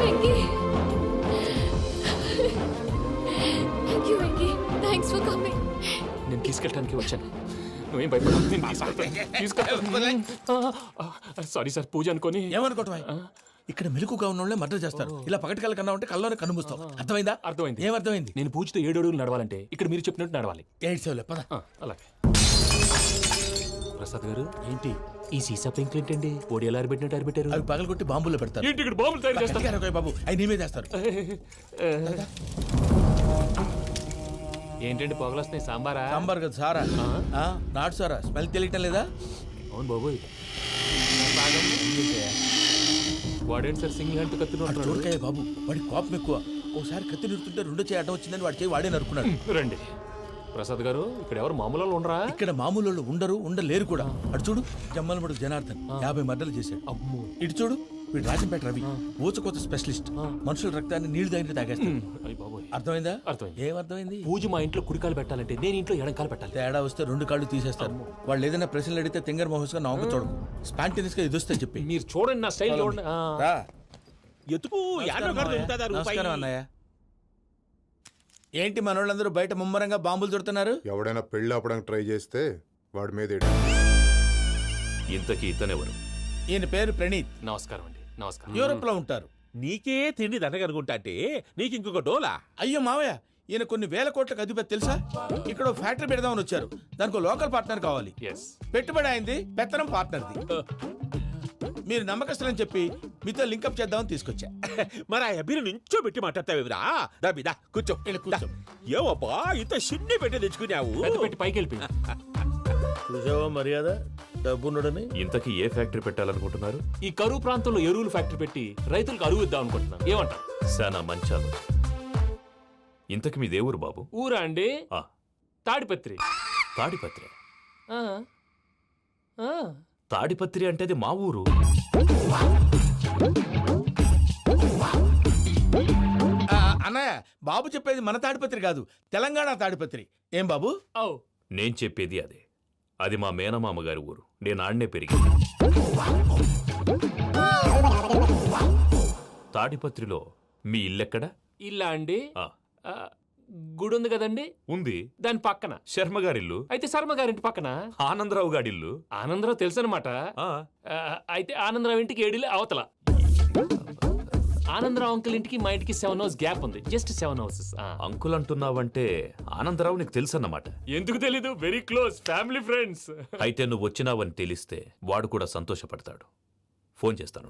Venky, thank you Venky, thanks for coming. నేను తీసుకెళ్ళడానికి వచ్చాను, నువ్వేం భయపడవు. నేను తీసుకెళ్తాను. సారీ సార్, పూజ అనుకొని. ఏమనుకోవటం? ఇక్కడ మెలకుగా ఉన్న వాళ్ళే మర్డర్ చేస్తారు. ఇలా పగటి కళ్ళ కన్నా ఉంటే కళ్ళలోనే కనుమూస్తావు. అర్థమైందా? అర్థమైంది. ఏమర్థమైంది? నేను పూజతో 7 అడుగులు నడవాలంటే ఇక్కడ మీరు చెప్పినట్టు నడవాలి. 8 సేవలే పద. అలాగే. ప్రసాద్ గారు, ఏంటి ఈ సీసా పెంకులు ఏంటండి? పొడి ఎలా అరబెట్టినట్టు అరబెట్టారు? అవి పగలగొట్టి బాంబుల్లో పెడతారు. ఏంటి ఇక్కడ బాంబులు తయారు చేస్తారు? గట్టిగా అరవై బాబు, అవి నీమే చేస్తారు. ఏంటండి పొగలు వస్తున్నాయి? సాంబారా? సాంబార్ కదా సారా. నాటు సారా. స్మెల్ తెలియటం లేదా? అవును బాబోయ్. వాడేంటి సార్ సింగిల్ హ్యాండ్ కత్తినట్టు? చూడకాయ బాబు, వాడి కోపం ఎక్కువ. ఒకసారి కత్తి నిరుతుంటే 2 చేయి అడ్డం వచ్చిందని వాడి చేయి వాడే నరుకున్నాడు. రండి ప్రసాద్ గారు, ఇక్కడ ఎవరు మామూలు వాళ్ళు ఉండరా? ఇక్కడ మామూలు వాళ్ళు ఉండరు, ఉండలేరు కూడా. అటు చూడు, జమ్మలమడు జనార్దన్ 50 మర్డర్లు చేశాడు. అమ్మో. ఇటు చూడు, వీడు రాజంపేట రవి ఊచకోత స్పెషలిస్ట్. మనుషుల రక్తాన్ని నీళ్లు దగ్గర తాగేస్తాడు. అర్థమైందా? అర్థమైంది. ఏమర్థమైంది? పూజ మా ఇంట్లో కుడికాలు పెట్టాలంటే నేను ఇంట్లో ఎడంకాలు పెట్టాలి. తేడా వస్తే 2 కాళ్ళు తీసేస్తారు. వాళ్ళు ఏదైనా ప్రశ్నలు అడిగితే తింగర్ మహోస్ గా నవ్వు చూడకు. స్పాంటినియస్ గా ఎదుస్తా చెప్పి. మీరు చూడండి, నా స్టైల్ చూడండి. ఎతుకు యాడో కాడ దొరుకుతుందా రూపాయి? నమస్కారం అన్నయ్య. ఏంటి మనోళ్ళందరూ బయట ముమ్మరంగా బాంబులు దొరుకుతున్నారు? ఎవడైనా పెళ్లి ఆపడానికి ట్రై చేస్తే వాడి మీద ఇంతకీ ఇతనెవరు? ఈయన పేరు ప్రణీత్. నమస్కారం అండి. నమస్కారం. యూరోప్ లో ఉంటారు. నీకే తిండి దండగనుకుంటా అంటే నీకు ఇంకొక డోలా? అయ్యో మావయ్య, ఈయన కొన్ని వేల కోట్లకు అధిపతి తెలుసా? ఇక్కడ ఓ ఫ్యాక్టరీ పెడదామని వచ్చారు. దానికి లోకల్ పార్ట్నర్ కావాలి. పెట్టుబడి అయింది, పెత్తనం పార్ట్నర్ది. మీరు నమ్మకస్తులని చెప్పి మీతో లింకప్ చేద్దామని తీసుకొచ్చా. మరి ఆ అబ్బిని నుంచో పెట్టి మాట్లాడతావేమిరా? దాబిదా కూర్చో. ఏవబ్బా ఇంత సిన్ని పెట్టి తెచ్చుకున్నావు? పెట్టి పైకి వెళ్ళి. చూసావా మర్యాద, డబ్బున్నడని. ఇంతకీ ఏ ఫ్యాక్టరీ పెట్టాలనుకుంటున్నారు? ఈ కరువు ప్రాంతంలో ఎరువులు ఫ్యాక్టరీ పెట్టి రైతులకు అరువు ఇద్దాం అనుకుంటున్నాను. ఏమంటారు? శానా మంచి ఆలోచన. ఇంతకి మీ దేవురు బాబు? ఊరా అండి? తాడిపత్రి. తాడిపత్రి? తాడిపత్రి అంటే అది మా ఊరు. అన్నయ్య, బాబు చెప్పేది మన తాడిపత్రి కాదు, తెలంగాణ తాడిపత్రి. ఏం బాబు? నేను చెప్పేది అదే. అది మా మేనమామ గారి ఊరు. నేను ఆడనే పెరిగింది. తాడిపత్రిలో మీ ఇల్లెక్కడ? ఇల్లా అండి? గుడి ఉంది కదండి? ఉంది. దాని పక్కన శర్మ గారిల్లు. అయితే శర్మ గారింటి పక్కన ఆనందరావు గారిల్లు. ఆనందరావు తెలుసు అనమాట. అయితే ఆనందరావు ఇంటికి 7 అవతల. ఆనందరావు అంకుల్ ఇంటికి మా ఇంటికి 7 హౌస్ గ్యాప్ ఉంది. Just 7 houses. అంకుల్ అంటున్నావంటే ఆనందరావు నీకు తెలుసు అన్నమాట. ఎందుకు తెలీదు? Very close family friends. అయితే నువ్వు వచ్చినావని తెలిస్తే వాడు కూడా సంతోషపడతాడు. ఫోన్ చేస్తాను.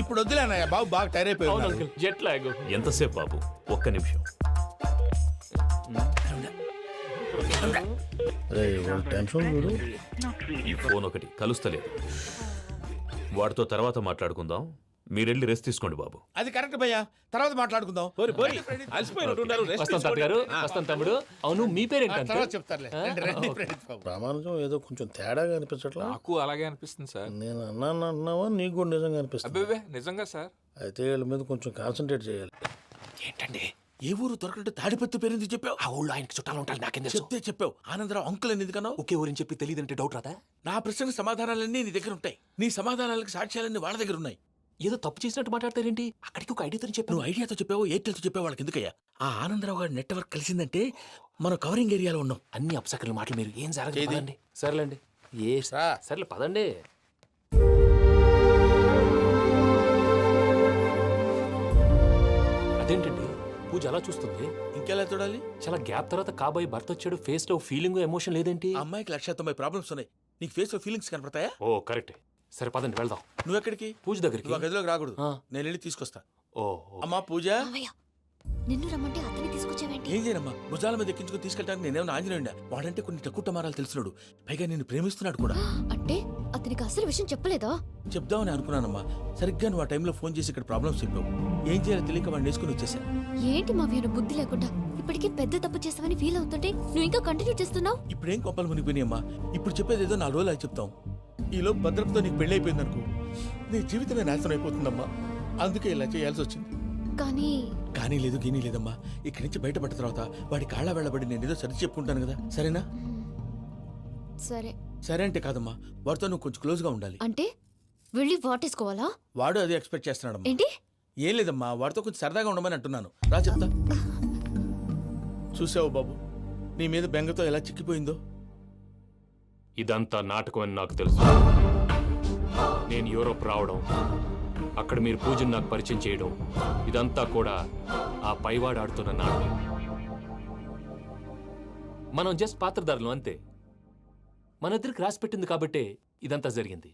ఇప్పుడు వద్దులే అన్నయ్య, బాబు బాగా టైర్ అయిపోయాడు. Jet lag. ఎంతసేపు బాబు? ఒక్క నిమిషం. ఈ ఫోన్ ఒకటి కలుస్తలేదు. వాడితో తర్వాత మాట్లాడుకుందాం. మీరెళ్ళి రెస్ట్ తీసుకోండి బాబు. అది కరెక్ట్ భయ్యా, తర్వాత మాట్లాడుకుందాం. వస్తాం గారు, వస్తాం తమ్ముడు. అవును, మీ పేరేంటి? చెప్తారులే. రామానుజం ఏదో కొంచెం తేడాగా అనిపించట్లా? నాకు అలాగే అనిపిస్తుంది సార్. నేను అన్నావా? నీకు కూడా నిజంగా అనిపిస్తుంది? నిజంగా సార్. అయితే వీళ్ళ మీద కొంచెం కాన్సన్ట్రేట్ చేయాలి. ఏంటండి ఏ ఊరు దొరకనట్టు తాడిపత్రి పేరు ఎందుకు చెప్పావు? ఆ ఊళ్ళో ఆయనకి చుట్టాలు ఉంటారు నాకేం తెలుసు. చెప్తే చెప్పావు. ఆనందరావు అంకుల్ అని ఎందుకన్నావు? ఒకే ఊరిని చెప్పి తెలియదంటే డౌట్ రాదా? నా ప్రశ్నకు సమాధానాలన్నీ నీ దగ్గర ఉంటాయి. నీ సమాధానాలకు సాక్ష్యాలన్నీ వాళ్ళ దగ్గర ఉన్నాయి. ఏదో తప్పు చేసినట్టు మాట్లాడతారేంటి? అక్కడికి ఒక ఐడియాతో చెప్పాను. నువ్వు ఐడియాతో చెప్పావు, ఎయిర్టెల్తో చెప్పావు, వాళ్ళకి ఎందుకయ్యా? ఆ ఆనందరావు గారి నెట్వర్క్ కలిసిందంటే మనం కవరింగ్ ఏరియాలో ఉన్నాం. అన్ని అప్సకర్ల మాటలు మీరు ఏం ఏది? జరగదండి. సర్లేండి. సర్లే పదండి. అదేంటండి పూజ అలా చూస్తుంది? ఇంకెలా చూడాలి? చాలా గ్యాప్ తర్వాత కాబోయే భర్త వచ్చాడు, ఫేస్ లో ఫీలింగ్ ఎమోషన్ లేదేంటి? ఆ అమ్మాయికి 190 ప్రాబ్లమ్స్ ఉన్నాయి. నీకు ఫేస్ లో ఫీలింగ్స్ కనపడతాయా? ఓ కరెక్ట్. సరే పదండి వెళ్దాం. నువ్వు ఎక్కడికి? పూజ దగ్గరికి. నువ్వు ఆ గదిలోకి రాకూడదు. ఆ. నేను వెళ్ళి తీసుకొస్తా. ఓ అమ్మా పూజ, మావయ్య నిన్ను రమ్మంటే అతన్ని తీసుకొచ్చావేంటి? ఏం చేయనమ్మా? భుజాల మీద ఎక్కించుకుని తీసుకెళ్ళడానికి నేనేమన్నా ఆంజనేయుడా? వాడంటే కొన్ని తక్కువ టమారాలు తెలిసినాడు, పైగా నేను ప్రేమిస్తున్నాడు కూడా. అంటే అతనికి అసలు విషయం చెప్పలేదా? చెప్దామని అనుకున్నానమ్మా. సరిగ్గా నువ్వు ఆ టైంలో ఫోన్ చేసి ఇక్కడ ప్రాబ్లమ్స్ చెప్పావు. ఏం చేయాలో తెలియక వాడిని వేసుకుని వచ్చేసా. ఏంటి మావయ్య బుద్ధి లేకుండా? ఇప్పటికే పెద్ద తప్పు చేస్తావని ఫీల్ అవుతుంటే నువ్వు ఇంకా కంటిన్యూ చేస్తున్నావు. ఇప్పుడేం కొప్పలు మునిగిపోయినాయమ్మా. ఇప్పుడు చెప్పేది ఏదో 4 రోజులు అది చెప్తాం. ఈలోపు భద్రతతో నీకు పెళ్లి అయిపోయింది అనుకో, నీ జీవితమే నాశనం అయిపోతుందమ్మా. అందుకే ఇలా చేయాల్సి వచ్చింది. కానీ లేదు గీనీ లేదమ్మా. ఇక్కడి నుంచి బయటపడ్డ తర్వాత వాడి కాళ్ళ వెళ్ళబడి నేను ఏదో సరి చెప్పుకుంటాను కదా, సరేనా? సరే. సరే అంటే కాదమ్మా, వాడితో నువ్వు కొంచెం క్లోజ్గా ఉండాలి. అంటే వెళ్ళి వాటేసుకోవాలా? వాడు అదే ఎక్స్పెక్ట్ చేస్తున్నాడమ్మా. ఏంటి? ఏం లేదమ్మా, వాడితో కొంచెం సరదాగా ఉండమని అంటున్నాను. రా చెప్తా. చూసావు బాబు, నీ మీద బెంగతో ఎలా చిక్కిపోయిందో. ఇదంతా నాటకం అని నాకు తెలుసు. నేను యూరోప్ రావడం, అక్కడ మీరు పూజను నాకు పరిచయం చేయడం, ఇదంతా కూడా ఆ పైవాడు ఆడుతున్న నాటకం. మనం జస్ట్ పాత్రధారులు అంతే. మన ఇద్దరికి రాసి పెట్టింది కాబట్టే ఇదంతా జరిగింది.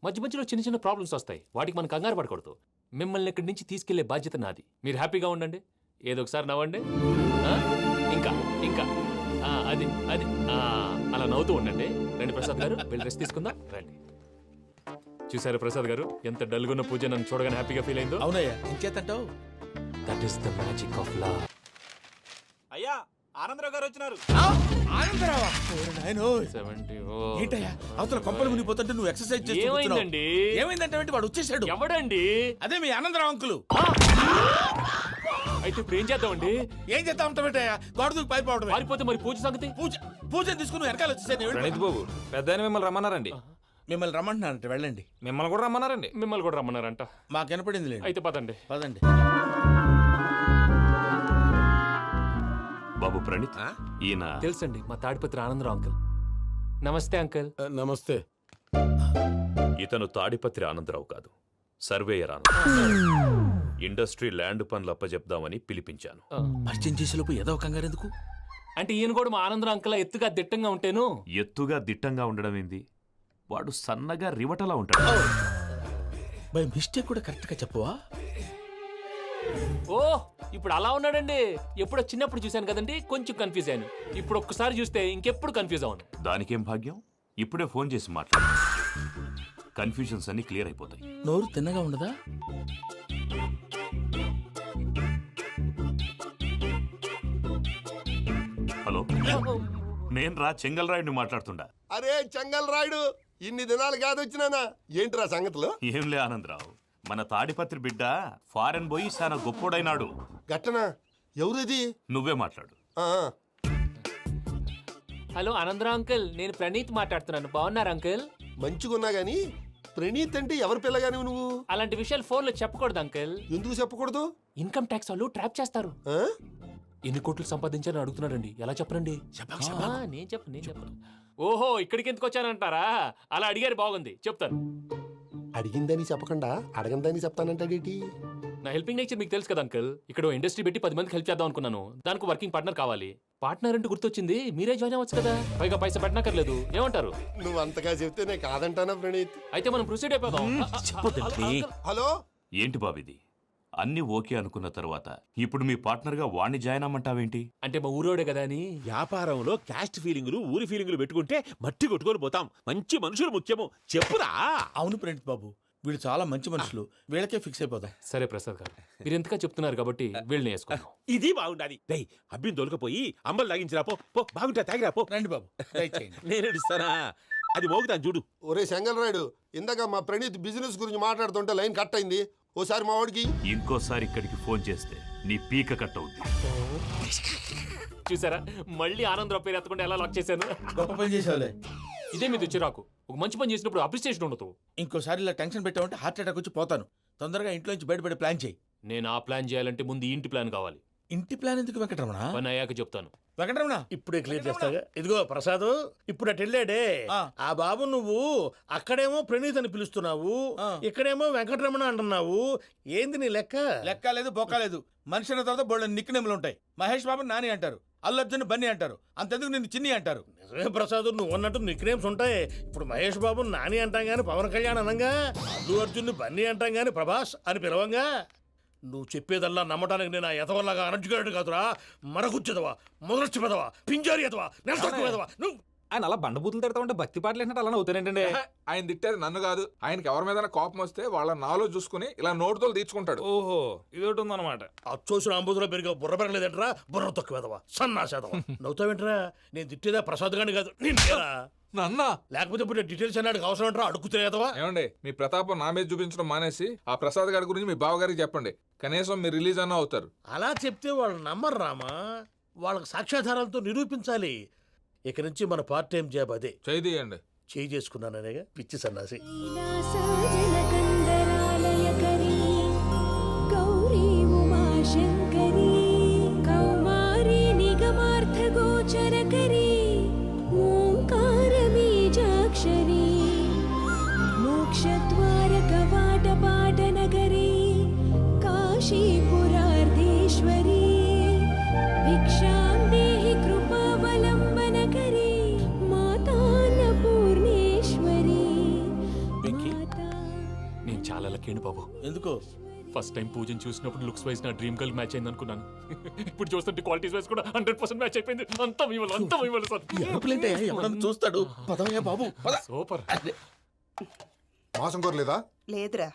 మధ్య మధ్యలో చిన్న చిన్న ప్రాబ్లమ్స్ వస్తాయి, వాటికి మనం కంగారు పడకూడదు. మిమ్మల్ని ఇక్కడి నుంచి తీసుకెళ్లే బాధ్యత నాది. మీరు హ్యాపీగా ఉండండి, ఏదో ఒకసారి నవ్వండి. ఇంకా ఇంకా అది అది అలా నవ్వుతూ ఉండండి. రండి ప్రసాద్ గారు, వెళ్ళి రెస్ట్ తీసుకుందాం. రండి. చూసారు ప్రసాద్ గారు, ఎంత డల్గున్న పూజ నన్ను చూడగానే హ్యాపీగా ఫీల్ అయిందో? అవునయ్యా, ఇంకేతంటావు? That is the magic of love. అయ్యా ఆనందరావు గారు వచ్చినారు. ఆనందరావా? ఏంటయ్యా అవతల కొంపలు మునిగిపోతుంటే నువ్వు ఎక్సర్సైజ్ చేస్తూ కూర్చున్నావు. ఏమైందండి? ఏమైందంటే వాడు వచ్చేసాడు. ఎవడండి? అదే మీ ఆనందరావు అంకులు. అయితే ఇప్పుడు ఏం చేద్దామండి? ఏం చేద్దాం ఉంటావేటయ్యా? గొడవకు పైపోవడం. పారిపోతే మరి పూజ సంగతి? పూజ తీసుకుని వెనకాల వచ్చేసాను. ప్రణీత్ బాబు, పెద్ద మిమ్మల్ని రమ్మన్నారండి. మిమ్మల్ని రమ్మంటున్నారంట, వెళ్ళండి. మిమ్మల్ని కూడా రమ్మన్నారండి. మిమ్మల్ని కూడా రమ్మన్నారంట. మాకు వినపడింది లేదు. అయితే పదండి. పదండి. బాబు ప్రణీత్, ఈయన తెలుసండి, మా తాడిపత్రి ఆనందరావు అంకుల్. నమస్తే అంకుల్. నమస్తే. ఇతను తాడిపత్రి ఆనందరావు కాదు, సర్వేయర్ ఆనందరావు. ఇండస్ట్రీ ల్యాండ్ పనులు అప్పజెప్దామని పిలిపించాను. పరిచయం చేసేలోపు ఏదో కంగారు ఎందుకు? అంటే ఈయన కూడా మా ఆనందరావు అంకుల్ ఎత్తుగా దిట్టంగా ఉంటాను. ఎత్తుగా దిట్టంగా ఉండడం ఏంది? వాడు సన్నగా రివటలా ఉంటాడు. బై మిస్టేక్ కూడా కరెక్ట్ గా చెప్పవా? ఓ ఇప్పుడు అలా ఉన్నాడండి. ఎప్పుడో చిన్నప్పుడు చూశాను కదండి, కొంచెం కన్ఫ్యూజ్ అయ్యాను. ఇప్పుడు ఒక్కసారి చూస్తే ఇంకెప్పుడు కన్ఫ్యూజ్ అవును. దానికేం భాగ్యం, ఇప్పుడే ఫోన్ చేసి మాట్లాడు. కన్ఫ్యూజన్స్ అన్ని క్లియర్ అయిపోతాయి. నోరు తిన్నగా ఉండదా? హలో, నేను రా చెంగల్ రాయుడిని మాట్లాడుతుండా. అరే చెంగల్ రాయుడు, ఇన్ని దినాలు కాదు వచ్చినానా? ఏంట్రా సంగతులు? ఏంలే ఆనందరావు, మన తాడిపత్రి బిడ్డ ఫారెన్ పోయి చాలా గొప్పోడైనాడు. గట్టనా? ఎవరిది? నువ్వే మాట్లాడు. హలో ఆనందరావు అంకుల్, నేను ప్రణీత్ మాట్లాడుతున్నాను. బాగున్నారు అంకుల్? మంచిగున్నా గాని ప్రణీత్ అంటే ఎవరి పిల్లగాని నువ్వు? అలాంటి విషయాలు ఫోన్లో చెప్పకూడదు అంకుల్. ఎందుకు చెప్పకూడదు? ఇన్కమ్ ట్యాక్స్ వాళ్ళు ట్రాప్ చేస్తారు. ఎన్ని కోట్లు సంపాదించాలని అడుగుతున్నారండి, ఎలా చెప్పరండి? నేను చెప్పను. ఓహో, ఇక్కడికి ఎందుకు వచ్చానంటారా? అలా అడిగారు, బాగుంది, చెప్తాను. అడిగిందని చెప్పకుండా అడగందని చెప్తానంటాడేటి? నా హెల్పింగ్ నేచర్ మీకు తెలుసు కదా అంకుల్. ఇక్కడ ఇండస్ట్రీ పెట్టి 10 మందికి హెల్ప్ చేద్దాం అనుకున్నాను. దానికి వర్కింగ్ పార్ట్నర్ కావాలి. పార్ట్నర్ అంటే గుర్తొచ్చింది, మీరే జాయిన్ అవ్వచ్చు కదా, పైగా పైసా పెట్టనక్కర్లేదు. ఏమంటారు? నువ్వు అంతగా చెప్తేనే కాదంటానా ప్రణీత్? అయితే మనం ప్రొసీడ్ అయిపోదాం. హలో, ఏంటి బాబిది? అన్ని ఓకే అనుకున్న తర్వాత ఇప్పుడు మీ పార్ట్నర్ గా వాణ్ణి జాయిన్ అమ్మంటావేంటి? అంటే మా ఊరోడే కదా అని. వ్యాపారంలో క్యాస్ట్ ఫీలింగులు, ఊరి ఫీలింగులు పెట్టుకుంటే మట్టి కొట్టుకొని పోతాం. మంచి మనుషులు ముఖ్యము, చెప్పురా. అవును ప్రణీత్ బాబు, వీళ్ళు చాలా మంచి మనుషులు, వీళ్ళకే ఫిక్స్ అయిపోతాం. సరే ప్రసాద్ గారు, మీరు ఎంతగా చెప్తున్నారు కాబట్టి వీళ్ళని వేసుకున్నాం. ఇది బాగుండాలి. డై అబ్బిని దొలకపోయి అంబలు తాగించిరా పో. బాగుంటా, తాగిరా పో. రండి బాబు, నేను ఇస్తానా? అది మోగుతాను చూడు. ఒరే చెంగల్ రాయుడు, ఇందాక మా ప్రణీత్ బిజినెస్ గురించి మాట్లాడుతుంటే లైన్ కట్ అయింది. ఓసారి మా వాడికి ఇంకోసారి ఇక్కడికి ఫోన్ చేస్తే నీ పీక కట్ అవుద్ది. చూసారా మళ్ళీ ఆనందరావు పేరు ఎత్తకుండా ఎలా లాక్ చేశాను. గొప్ప పని చేసావులే. ఇదే మీద చిరాకు. ఒక మంచి పని చేసినప్పుడు అప్రిసియేషన్ ఉండదు. ఇంకోసారి ఇలా టెన్షన్ పెట్టామంటే హార్ట్ అటాక్ వచ్చి పోతాను. తొందరగా ఇంట్లో నుంచి బయటపడే ప్లాన్ చేయి. నేను ఆ ప్లాన్ చేయాలంటే ముందు ఈ ఇంటి ప్లాన్ కావాలి. ఇంటి ప్లాన్ ఎందుకు వెంకటరమణ? పని అయ్యాక చెప్తాను. వెంకటరమణ ఇప్పుడే క్లియర్ చేస్తాగా. ఇదిగో ప్రసాద్, ఇప్పుడు అటు వెళ్ళాడే ఆ బాబు, నువ్వు అక్కడేమో ప్రణీత్ అని పిలుస్తున్నావు, ఇక్కడేమో వెంకటరమణ అంటున్నావు. ఏంది నీ లెక్క? లెక్క లేదు, బొక్క లేదు. మనిషి అన్న తర్వాత బోళ్ళ నిక్నెములు ఉంటాయి. మహేష్ బాబు నాని అంటారు, అల్లు అర్జున్ బన్నీ అంటారు, అంతెందుకు నిన్ను చిన్ని అంటారు. నిజమే ప్రసాద్, నువ్వు అన్నట్టు నిక్నేమ్స్ ఉంటాయి. ఇప్పుడు మహేష్ బాబు నాని అంటాం గాని పవన్ కళ్యాణ్ అనంగా, అల్లు అర్జున్ బన్నీ అంటాం గాని ప్రభాస్ అని పిలవంగా. నువ్వు చెప్పేదల్లా నమ్మటానికి నేను ఆ ఎతవల్లాగా అనర్జుకేటెడ్ కాదురా. మరగుచ్చదవా, మొదలచ్చి పెదవా, పింజారి ఎదవా, నెలసొక్కు పెదవా. నువ్వు ఆయన అలా బండబూతులు తిడతా ఉంటే భక్తి పాటలు ఏంటంటే అలా అవుతానంటే. ఆయన తిట్టేది నన్ను కాదు, ఆయనకి ఎవరి మీద కోపం వస్తే వాళ్ళ నాలో చూసుకుని ఇలా నోటుతో తీర్చుకుంటాడు. ఓహో ఇదొకటి ఉందన్నమాట. అచ్చోసిన అంబుదులో పెరిగా బుర్ర పెరగలేదంటరా, బుర్ర తొక్కువేదవా, సన్నాసేదవా. నవ్వుతావేంట్రా? నేను తిట్టేదా ప్రసాద్ గాని కాదు, నిన్నేరా. నన్నా? లేకపోతే ఇప్పుడు డీటెయిల్స్ అన్నాడు అవసరం అంటారా? అడుగుతులేదవా? ఏమండి, మీ ప్రతాపం నా మీద చూపించడం మానేసి ఆ ప్రసాద్ గారి గురించి మీ బావగారికి చెప్పండి. కనీసం మీరు రిలీజ్ అన్న అవుతారు. అలా చెప్తే వాళ్ళు నమ్మరు రామా. వాళ్ళకి సాక్ష్యాధారాలతో నిరూపించాలి. ఇక నుంచి మన పార్ట్ టైం జాబ్ అదే. చేయండి. చేయి చేసుకున్నాననేగా పిచ్చి సన్నాసి. గౌరీ ఉమాశంకరీ కౌమారీ నిగమార్థగోచరకరీ ఓంకార బీజాక్షరీ మోక్షద్వార కవాట పాటనగరీ కాశీపురార్ధేశ్వరీ భిక్షాం దేహి కృపావలంబనకరీ మాతాన్నపూర్ణేశ్వరీ. నేను చాలా లక్కీని బాబు. ఎందుకో? ఫస్ట్ టైం పూజను చూసినప్పుడు లుక్స్ వైజ్ నా డ్రీమ్ గర్ల్ మ్యాచ్ అయింది అనుకున్నాను. ఇప్పుడు చూస్తుంటే క్వాలిటీస్ వైజ్ కూడా 100% మ్యాచ్ అయిపోయింది. అంతా ఇవ్వాలి సార్. ఎవడన్నా చూస్తాడు. పదవయ్యా బాబు, సూపర్. మాసం కోరలేదా? లేదురా,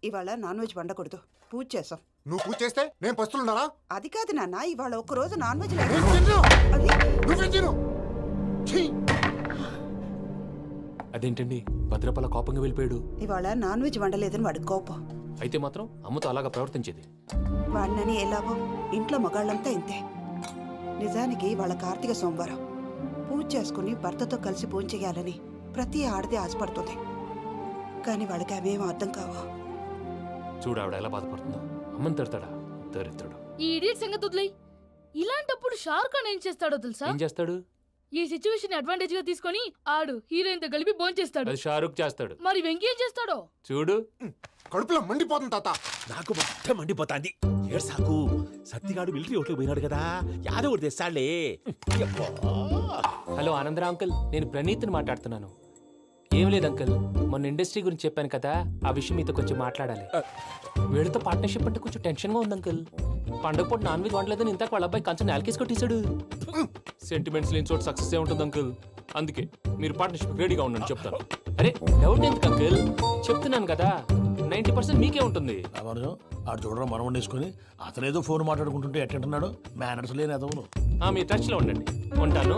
ఇవాళ నాన్ వెజ్ వండకూడదు, పూజ చేసాం. నువ్వు పూజ చేస్తే నేను పస్తులున్నారా? అది కాదు నాన్న, ఇవాళ ఒక్కరోజు నాన్ వెజ్ అదేంటండి భద్రపల కోపంగా వెళ్ళిపోయాడు? ఇవాళ నాన్ వెజ్ వండలేదని వాడి కోపం. అయితే మాత్రం అమ్మతో అలాగా ప్రవర్తించేది. వాడినని ఎలాగో ఇంట్లో మగాళ్ళంతా ఇంతే. నిజానికి వాళ్ళ కార్తీక సోమవారం పూజ చేసుకుని భర్తతో కలిసి పూజ చేయాలని ప్రతి ఆడది ఆశపడుతుంది. కానీ వాళ్ళకి అవేం అర్థం కావా. చూడు ఆవిడ ఎలా బాధపడుతుందో. అమ్మని తిడతాడా దరిద్రుడు. ఈ ఇడియట్ సంగతి వదిలేయ్. ఇలాంటప్పుడు షారుఖ్ ఖాన్ ఏం చేస్తాడో తెలుసా? ఏం చేస్తాడు? ఈ సిచ్యువేషన్ అడ్వాంటేజ్ గా తీసుకొని ఆడు హీరోయిన్ తో కలిపి బోన్ చేస్తాడు. అది షారుఖ్ చేస్తాడు. మరి వెంకీ ఏం చేస్తాడో చూడు. కడుపులో మండిపోతుంది తాత. నాకు మొత్తం మండిపోతాంది. ఏడు సాకు సత్తిగాడు మిలిటరీ ఓట్లు పోయినాడు కదా, యాదవ్ తెస్తాడులే. హలో ఆనందరావు అంకుల్, నేను ప్రణీత్ని మాట్లాడుతున్నాను. ఏం లేదు అంకుల్, మొన్న ఇండస్ట్రీ గురించి చెప్పాను కదా, ఆ విషయం మీతో కొంచెం మాట్లాడాలి. వీడితో పార్ట్నర్షిప్ అంటే కొంచెం టెన్షన్ గా ఉంది అంకుల్. పండగ పూట నాన్ వెజ్ వండలేదని ఇంతకు వాళ్ళ అబ్బాయి కంచెం నేలకేసి కొట్టేశాడు. సెంటిమెంట్స్ లేని చోట సక్సెస్ ఏ ఉంటుంది అంకుల్. అందుకే మీరు పార్ట్నర్షిప్ రెడీగా ఉండండి చెప్తాను. అరే డౌట్ ఎందుకు అంకుల్, చెప్తున్నాను కదా 90% మీకే ఉంటుంది. ఆడు చూడడం మనం వండేసుకుని అతనేదో ఫోన్ మాట్లాడుకుంటుంటే ఎట్టంటున్నాడు. మేనర్స్ లేని అదవును. మీ టచ్ లో ఉండండి. ఉంటాను.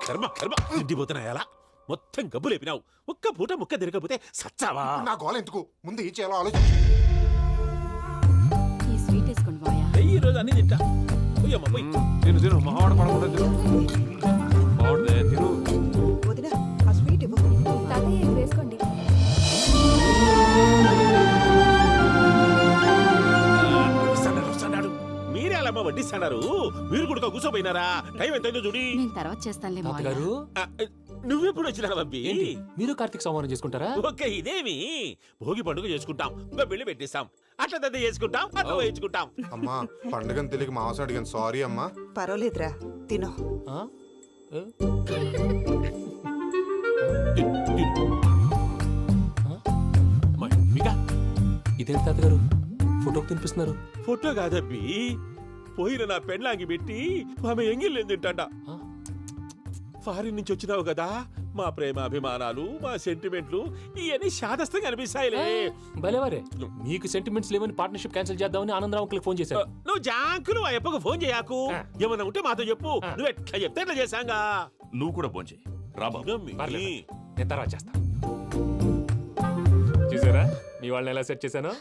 కర్మ కర్మ తిండిపోతున్నాయలా మొత్తం గబ్బు లేపినావు. ఒక్క పూట ముక్క తిరగకపోతే సచ్చావా? నా గోల ఎందుకు, ముందు ఏం చేయాలో ఆలోచించు. ఈ స్వీట్ వేసుకోండి బాయా. ఈ రోజు అన్ని తింటా. పోయమ్మ పోయి. తిను మహావాడ పడకుండా తిను. బాగుండే తిను. వదినా ఆ స్వీట్ ఇవ్వు. తాతయ్య ఇది వేసుకోండి. మీరే అలా వడ్డిస్తున్నారు. మీరు కూడా కూర్చోపోయినారా? టైం ఎంతైందో చూడి. నేను తర్వాత చేస్తానులే తాతగారు. నువ్వెప్పుడు వచ్చినా బంబి? మీరు కార్తీక్ సంహారం చేసుకుంటారా? ఓకే, ఇదేమి భోగి పండుగ చేసుకుంటాం, ఇంకా పెళ్లి పెట్టేస్తాం, అట్లా దద్ద చేసుకుంటాం, అట్లా వేయించుకుంటాం. అమ్మా పండుగని తెలియక మాసం అడిగాను, సారీ అమ్మా. పర్వాలేదురా, తినో. ఇదేంటి తాతగారు ఫోటోకి తినిపిస్తున్నారు? ఫోటో కాదబ్బి, పోయిన నా పెళ్ళాంగి పెట్టి ఆమె ఎంగిల్లేం తింటాడ. ఫారిన్ నుంచి వచ్చినావు కదా, మా ప్రేమ అభిమానాలు, మా సెంటిమెంట్లు ఇవన్నీ శాదస్తంగా అనిపిస్తాయిలే. భలేవారే, మీకు సెంటిమెంట్స్ లేవని పార్ట్నర్షిప్ క్యాన్సిల్ చేద్దామని ఆనందరావు అంకుల్ ఫోన్ చేశారు. నువ్వు జాంకులు ఆ అప్పకు ఫోన్ చేయకు. ఏమన్నా ఉంటే మాతో చెప్పు. నువ్వు ఎట్లా చెప్తే ఎట్లా చేశాంగా. నువ్వు కూడా ఫోన్ చేయి. నేను తర్వాత చేస్తా. చూసారా మీ వాళ్ళని ఎలా సెట్ చేశాను?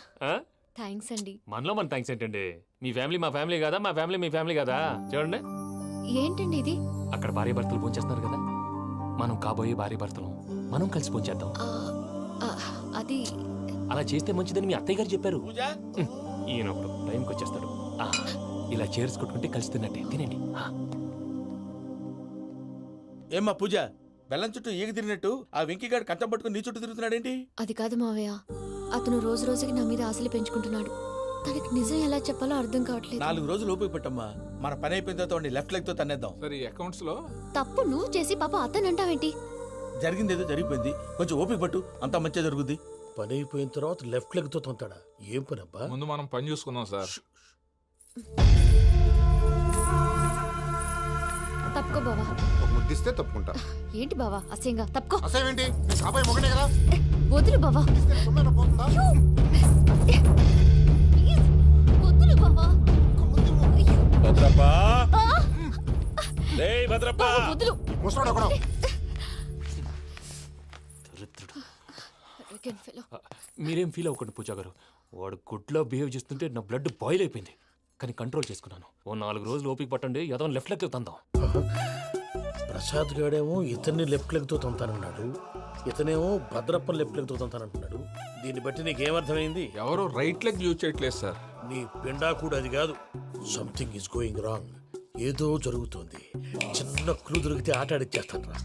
థ్యాంక్స్ అండి. మనలో మన థ్యాంక్స్ ఏంటండి? మీ ఫ్యామిలీ మా ఫ్యామిలీ కదా, మా ఫ్యామిలీ మీ ఫ్యామిలీ కదా. చూడండి, ఏంటండి ఇది? అక్కడ భార్య భర్తలు భోంచేస్తున్నారు కదా, మనం కాబోయే భార్య భర్తలు మనం కలిసి భోంచేద్దాం. ఆ, అది అలా చేస్తే మంచిదని మీ అత్తయ్య గారు చెప్పారు. ఈయన ఒకడు టైంకి వచ్చేస్తాడు. ఆ, ఇలా చేర్స్ కొట్టుకుంటే కలిసి తిన్నట్టే. తినండి. ఏమ్మా పూజ, బెల్లం చుట్టూ ఈగ తిరిగినట్టు ఆ వెంకీగాడు కంచం పట్టుకుని నీ చుట్టూ తిరుగుతున్నాడేంటి? అది కాదు మావయ్య, అతను రోజు రోజుకి నా మీద ఆశలు పెంచుకుంటున్నాడు. తనకి నిజం ఎలా చెప్పాలో అర్థం కావట్లేదు. 4 రోజులు ఓపిక పట్టమ్మా, మన పని అయిపోయిన తర్వాత లెఫ్ట్ లెగ్ తో తన్నేద్దాం. సరే అకౌంట్స్ లో తప్పు నువ్వు చేసి పాప అతను అంటావేంటి? జరిగింది ఏదో జరిగిపోయింది, కొంచెం ఓపిక పట్టు, అంతా మంచిగా జరుగుద్ది. పని అయిపోయిన తర్వాత లెఫ్ట్ లెగ్ తో తొంతాడా? ఏం పని అబ్బా? ముందు మనం పని చూసుకుందాం సార్. తప్పుకో బావా. ఒక ముద్దిస్తే తప్పుకుంటా. ఏంటి బావా అసహ్యంగా? తప్పుకో. అసేమేంటి? నీ కాబోయే మొగనే కదా. వదులు బావా. సొమ్మేనా పోతుందా? వదులు బావా. భద్రప్పా, రేయ్ భద్రప్పా, వదులు. ముసలోడు ఒకడు. మీరేం ఫీల్ అవ్వకండి పూజా గారు. వాడు గుడ్లో బిహేవ్ చేస్తుంటే నా బ్లడ్ బాయిల్ అయిపోయింది, కానీ కంట్రోల్ చేసుకున్నాను. ఓ 4 రోజులు ఓపిక పట్టండి, ఏదో లెఫ్ట్ లెగ్ తందాం. ప్రసాద్ గాడేమో ఇతన్ని లెఫ్ట్ లెగ్ తో తొంతానన్నాడు, ఇతనేమో భద్రప్పని లెఫ్ట్ లెగ్ తో తొంతానంటున్నాడు. దీన్ని బట్టి నీకేమర్థమైంది? ఎవరు రైట్ లెగ్ యూజ్ చేయట్లేదు సార్. నీ పిండా కూడా అది కాదు. Something is going wrong. ఏదో జరుగుతోంది. చిన్న క్లూ దొరికితే ఆట ఆడిచ్చేస్తాను రా.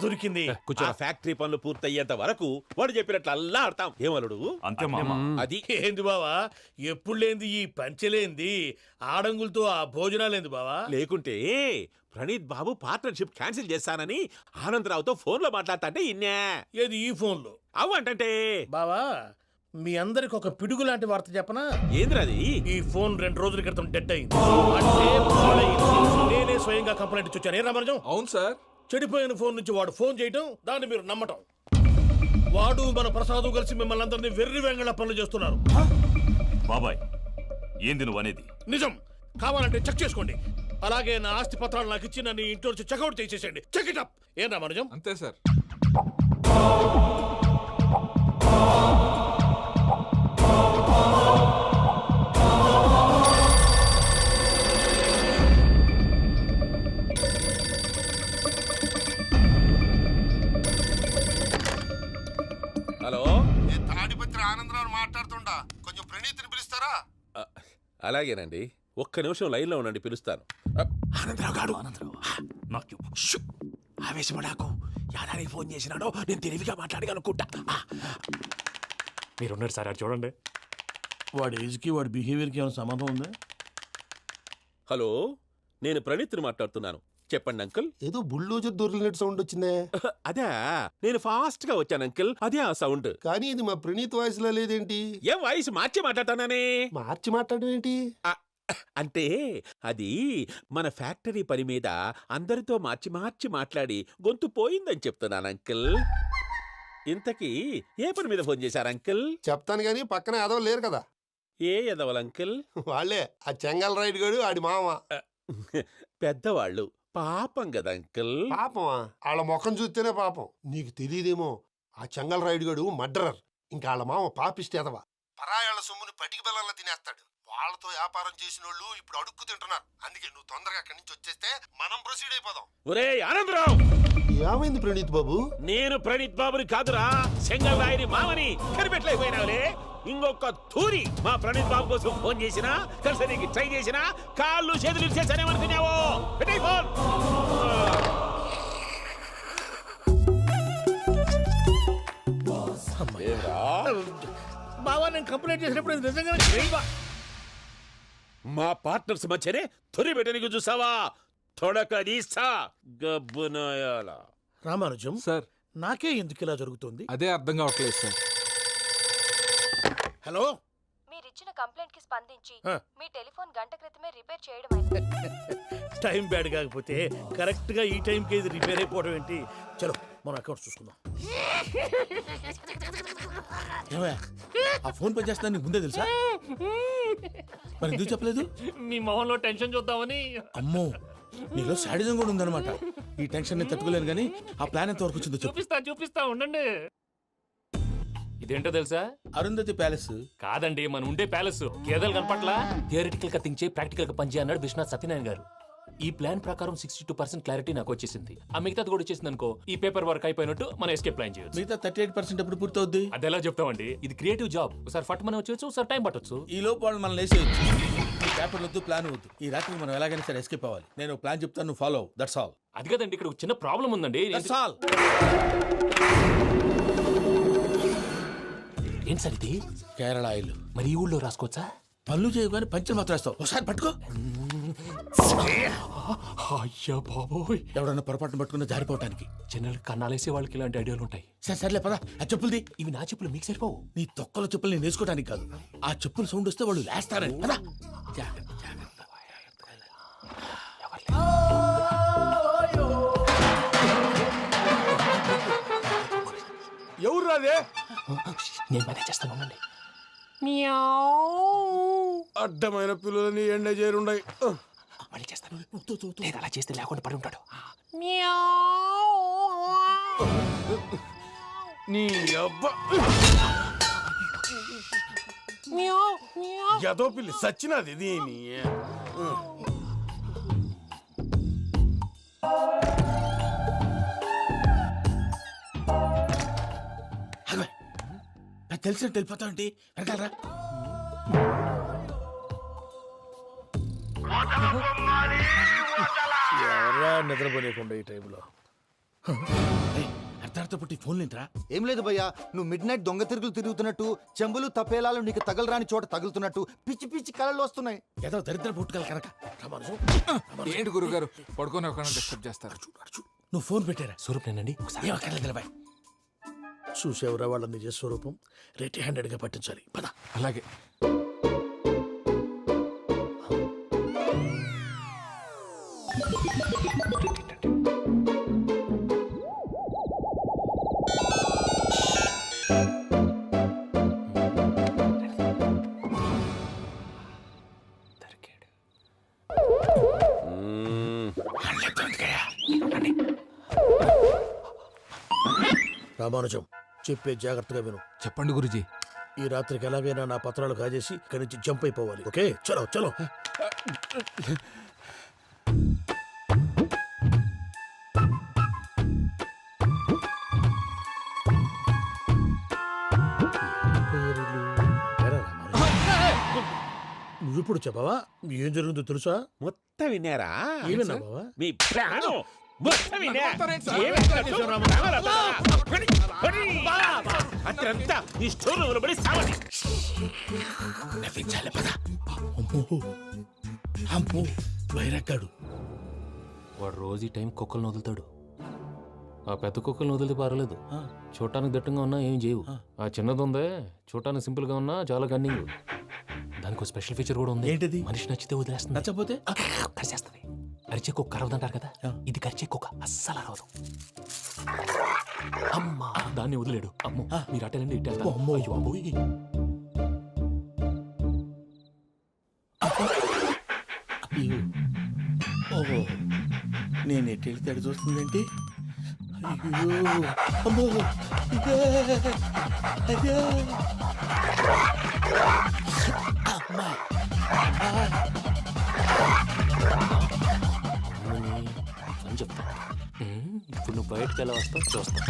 దొరికింది. ఆ ఫ్యాక్టరీ పనులు పూర్తయ్యేంత వరకు వాడు చెప్పినట్లు అల్లా ఆడతాం. ఏమలుడు? అంతే మామ. అది ఏంది బావా, ఎప్పుడు లేంది ఈ పంచలేంది, ఆడంగులతో ఆ భోజనాలేంది బావా? లేకుంటే ప్రణీత్ బాబు పార్ట్నర్షిప్ క్యాన్సిల్ చేస్తానని ఆనందరావుతో ఫోన్ లో మాట్లాడతా అంటే ఇన్నే. ఏది ఈ ఫోన్లో? అవ్వంటే బావా, మీ అందరికి ఒక పిడుగు లాంటి వార్త చెప్పనా? ఏంద్రది? ఈ ఫోన్ 2 రోజుల క్రితం డెడ్ అయింది. అంటే పాడైంది. నేనే స్వయంగా కంప్లైంట్ ఇచ్చి వచ్చాను. ఏ రామరాజం? అవును సార్. చెడిపోయిన ఫోన్ నుంచి వాడు ఫోన్ చేయటం, దాన్ని మీరు నమ్మటం. వాడు మన ప్రసాదు కలిసి మిమ్మల్ని అందరినీ వెర్రి వెంగళ పనులు చేస్తున్నారు. బాబాయ్, ఏంది నువ్వు అనేది? నిజం. కావాలంటే చెక్ చేసుకోండి. అలాగే నా ఆస్తి పత్రాలు నాకు ఇచ్చి నన్ను ఇంట్లో నుంచి చెక్అౌట్ చేసేసండి. Check it up. ఏం రామరాజం? అంతే సార్. హలో, నేను తాడిపత్రి ఆనందరావు మాట్లాడుతుండా, కొంచెం ప్రణీతిని పిలుస్తారా? అలాగేనండి. ఒక్క నిమిషం లైన్ లో ఉండండి, పిలుస్తాను. ఆనందరావు గాడు. నాకు ఆవేశపడాకు. యాదానికి ఫోన్ చేసినాడో నేను తెలివిగా మాట్లాడగలనుకుంటా. మీరున్నారు సార్, అది చూడండి. వాడి ఏజ్కి వాడి బిహేవియర్కి ఏమైనా సంబంధం ఉందా? హలో, నేను ప్రణీత్ని మాట్లాడుతున్నాను. చెప్పండి అంకుల్. ఏదో బుల్డోజర్ దొరికినట్టు సౌండ్ వచ్చిందే. అదే, నేను ఫాస్ట్ గా వచ్చాను అంకుల్. అదే ఆ సౌండ్. కానీ ఇది మా ప్రణీత్ వాయిస్ లో లేదేంటి? ఏం వాయిస్ మార్చి మాట్లాడతానని? మార్చి మాట్లాడడం ఏంటి? అంటే అది మన ఫ్యాక్టరీ పని మీద అందరితో మార్చి మార్చి మాట్లాడి గొంతు పోయిందని చెప్తున్నాను అంకుల్. ఇంతకీ ఏ పని మీద ఫోన్ చేశారు అంకుల్? చెప్తాను గానీ పక్కన ఏదో లేరు కదా. ఏ ఎదవలు అంకుల్? వాళ్ళే ఆ చెంగల్ రైడ్ గడు ఆడి మామ. పెద్దవాళ్ళు, పాపం కదా అంకుల్. పాపమా? వాళ్ళ ముఖం చూస్తేనే పాపం. నీకు తెలియదేమో, ఆ చెంగల్ రైడ్ గడు మర్డరర్. ఇంకా వాళ్ళ మామ పాపిష్టి ఎదవ. పరాయాళ్ళ సొమ్ముని పటికి బెల్లంలో తినేస్తాడు. వాళ్ళతో వ్యాపారం చేసిన వాళ్ళు ఇప్పుడు అడుక్కు తింటున్నారు. అందుకే నువ్వు తొందరగా అక్కడి నుంచి వచ్చేస్తే మనం ప్రొసీడ్ అయిపోదాం. ఒరే ఆనందరావు! ఏమైంది ప్రణీత్ బాబు? నేను ప్రణీత్ బాబుని కాదురా, సెంగల్ రాయని మామని. కనిపెట్టలేకపోయినావులే. ఇంకొక తూరి మా ప్రణీత్ బాబు కోసం ఫోన్ చేసినా, కలిసి నీకు ట్రై చేసినా, కాళ్ళు చేతులు ఇచ్చేసానేమనుకున్నావు. పెట్టే ఫోన్. బావా, నేను కంప్లైంట్ చేసినప్పుడు ఇది నిజంగా మా పార్ట్నర్స్ మధ్యనే తొలి పెట్టడానికి చూసావా? తొడక నీస్తా గబ్బునాయాల. రామానుజం సార్, నాకే ఎందుకు ఇలా జరుగుతుంది? అదే అర్థం కావట్లేదు సార్. హలో, మీరిచ్చిన కంప్లైంట్ కి స్పందించి ఆ. మీ టెలిఫోన్ గంట క్రితమే రిపేర్ చేయడం అయింది. టైం బ్యాడ్ కాకపోతే కరెక్ట్ గా ఈ టైంకి ఇది రిపేర్ అయిపోవడం ఏంటి? చలో మన అకౌంట్ చూసుకుందాం. ఏమయ్య, ఆ ఫోన్ పని చేస్తున్నా నీకు ముందే తెలుసా? మరి ఎందుకు చెప్పలేదు? మీ మొహంలో టెన్షన్ చూద్దామని. అమ్మో, నీలో శాడిజం కూడా ఉందన్నమాట. ఈ టెన్షన్ ని తట్టుకోలేను కానీ ఆ ప్లాన్ ఎంత వరకు వచ్చిందో చెప్పు. చూపిస్తా ఉండండి. ఇదేంటో తెలుసా? అరుంధతి ప్యాలెస్ కాదండి, మన ఉండే ప్యాలెస్. గేదెలు కనపట్లా? థియరిటికల్ గా థింక్ చేయి, ప్రాక్టికల్ గా పనిచేయి అన్నాడు విశ్వనాథ్ సత్యనారాయణ గారు. ఈ ప్లాన్ ప్రకారం 62% క్లారిటీ నాకు వచ్చేసింది. ఆ మిగతాది కూడా వచ్చేసింది అనుకో, ఈ పేపర్ వర్క్ అయిపోయినట్టు మనం ఎస్కేప్ ప్లాన్ చేయొచ్చు. మిగతా 38% ఎప్పుడు పూర్తవుద్ది? అది ఎలా చెప్తామండి? ఇది క్రియేటివ్ జాబ్. ఒకసారి ఫట్ మనం వచ్చేయచ్చు, ఒకసారి టైం పట్టొచ్చు. ఈ లోపు వాళ్ళు మనం లేసేయచ్చు. ఈ పేపర్ వద్దు, ప్లాన్ వద్దు. ఈ రాత్రి మనం ఎలాగైనా సరే ఎస్కేప్ అవ్వాలి. నేను ప్లాన్ చెప్తాను, నువ్వు ఫాలో. That's all. అది కదండి, ఇక్కడ ఒక చిన్న ప్రాబ్లం ఉందండి. That's all. ఏం సార్ ఇది? కేరళ ఆయిల్. మరి ఈ ఊళ్ళో రాసుకోవచ్చా? పనులు చేయగానే పంచర్ మాత్రం వేస్తావు. ఒకసారి పట్టుకో. అయ్యా బాబోయ్, ఎవడన్నా పొరపాటున పట్టుకున్న జారిపోవటానికి. జనరల్ కన్నాలేసే వాళ్ళకి ఇలాంటి ఐడియాలు ఉంటాయి. సర్లే పదా. ఆ చెప్పులది. ఇవి నా చెప్పులు, మీకు సరిపోవు. నీ తొక్కల చెప్పులు నేను వేసుకోవడానికి కాదు, ఆ చెప్పులు సౌండ్ వస్తే వాళ్ళు లేస్తారని. పదా. ఎవరు రాదే? నేను పదే చేస్తాను. అడ్డమైన పిల్లలని ఎండ చేరుండయి. మళ్ళీ చేస్తాను. లేదు, అలా చేస్తే లేకుండా పడి ఉంటాడు. నీ అబ్బా ఎదో పిల్లి సచ్చినది దీని. తెలిసినట్టు వెళ్ళిపోతా ఉంటే వెనకాలరా. ఎవరా నిద్రపోలేకుండా ఈ టైంలో? అర్ధార్థ పుట్టి ఫోన్ లేంట్రా. ఏం లేదు భయ్యా, నువ్వు మిడ్ నైట్ దొంగ తిరుగులు తిరుగుతున్నట్టు, చెంబులు తపేలాలు నీకు తగలరాని చోట తగులుతున్నట్టు పిచ్చి పిచ్చి కళలు వస్తున్నాయి. ఏదో దరిద్ర పుట్టుకల కనుక. ఏంటి గురుగారు పడుకొని ఒక డిస్టర్బ్ చేస్తారు? నువ్వు ఫోన్ పెట్టారా? స్వరూప్ నేనండి. ఒకసారి చూసేవరా వాళ్ళ నిజ స్వరూపం. రెట్టి హ్యాండెడ్ గా పట్టించాలి. పద. అలాగే. రామానుజం, చెప్పే జాగ్రత్తగా విను. చెప్పండి గురుజీ. ఈ రాత్రికి ఎలాగైనా నా పత్రాలు కాజేసి ఇక్కడి నుంచి జంప్ అయిపోవాలి. ఓకే, చలో చలో. నువ్వు ఇప్పుడు చెప్పవా ఏం జరుగుతుందో తెలుసా? మొత్తం విన్నారా? ఏమన్నా బావా? మీ ప్లాన్ మొత్తం అత్రంతా ఈ స్టోర్ రూమ్ లో పడి సావండి. నవ్వించాలి. పద. అమ్మో వైరక్కాడు. వాడు రోజు ఈ టైం కుక్కలను వదులుతాడు. ఆ పెద్ద కుక్కలను వదిలితే పర్వాలేదు, చూడటానికి దట్టంగా ఉన్నా ఏం చేయవు. ఆ చిన్నది ఉందే, చూడటానికి సింపుల్ గా ఉన్నా చాలా గన్నింగ్. దానికి ఒక స్పెషల్ ఫీచర్ కూడా ఉంది. ఏంటిది? మనిషి నచ్చితే వదిలేస్తుంది, నచ్చపోతే కరిచేస్తుంది. అరిచే కుక్క అరవదంటారు కదా, ఇది కరిచే కుక్క అస్సలు అరవదు. అమ్మా, దాన్ని వదిలేడు. అమ్మో, మీరు అటెండి ఇటు వెళ్తారు. అమ్మో అయ్యో అమ్మోయ్. ఓహో, నేను ఎటు వెళ్తే అటు చూస్తుందేంటి? అయ్యో అమ్మో, అయ్యో అమ్మా. అని చెప్తా. ఇప్పుడు నువ్వు బయటకు ఎలా వస్తావు చూస్తా.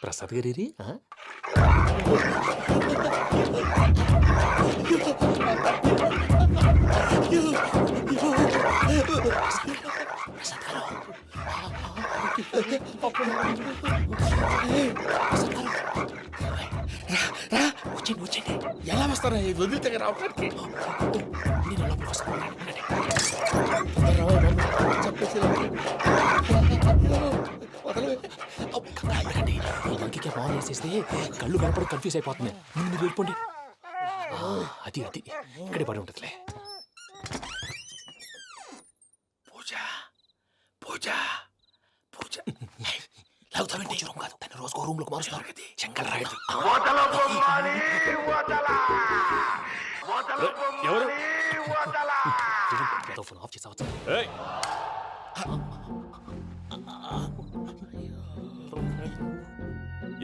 ప్రసాద్ గారి వచ్చండి వచ్చండి. ఎలా వస్తారా? వదిలితే రావడానికి మంకికి ఫోన్ వేసేస్తే కళ్ళు కనపడి కన్ఫ్యూజ్ అయిపోతుంది. ముందు మీరు వెళ్ళిపోండి. అది అది ఇక్కడే పడి ఉంటుందిలే. పూజ పూజ పూజ లాగుతామంటే రూమ్ కాదు, తను రోజుకో రూమ్ లోకి మారుస్తున్నారు కదా. చెంగల్ రాయడు. ఎవరు? Phone off చేసావచ్చు.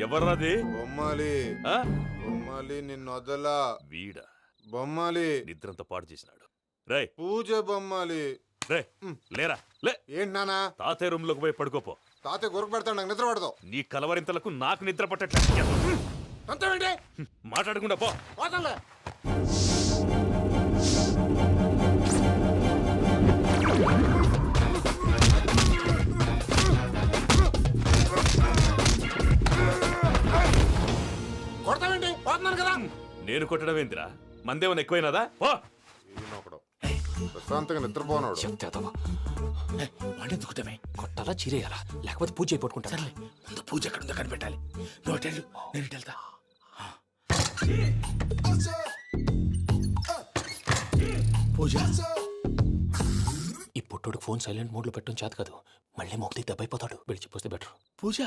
ఎవర్రాది బొమ్మాలి బొమ్మాలి నిన్ను వదలా వీడ బొమ్మాలి నిద్రంతా పాడు చేసినాడు. రే పూజ బొమ్మాలి. రే లేరా లే. ఏంటి నానా? తాతయ్య రూమ్ లోకి పోయి పడుకోపో. తాతయ్య గురకు పెడతాడు, నాకు నిద్ర పడతావు. నీ కలవరింతలకు నాకు నిద్ర పట్టట్లేదు. అంతేంటి మాట్లాడకుండా పో. పోతాలే. కొడతావేంటి? పోతున్నాను కదా. నేను కొట్టడం ఏంటిరా? మందేమన్నా ఎక్కువైనదా? పో. ఈయనొకడు ప్రశాంతంగా నిద్రపోనాడు. వాడెందుకుంటామే? కొట్టాలా చీరేయాలా లేకపోతే పూజ అయిపోట్టుకుంటా. సర్లే ముందు పూజ ఎక్కడుందో కనిపెట్టాలి. నువ్వు అటెళ్ళు, నేను ఇటు వెళ్తా. పూజ ఈ పుట్టోడు ఫోన్ సైలెంట్ మోడ్ లో పెట్టడం చేత కాదు. మళ్ళీ మొక్కి దెబ్బైపోతాడు. వెళ్ళి చెప్పొస్తే బెటర్. పూజ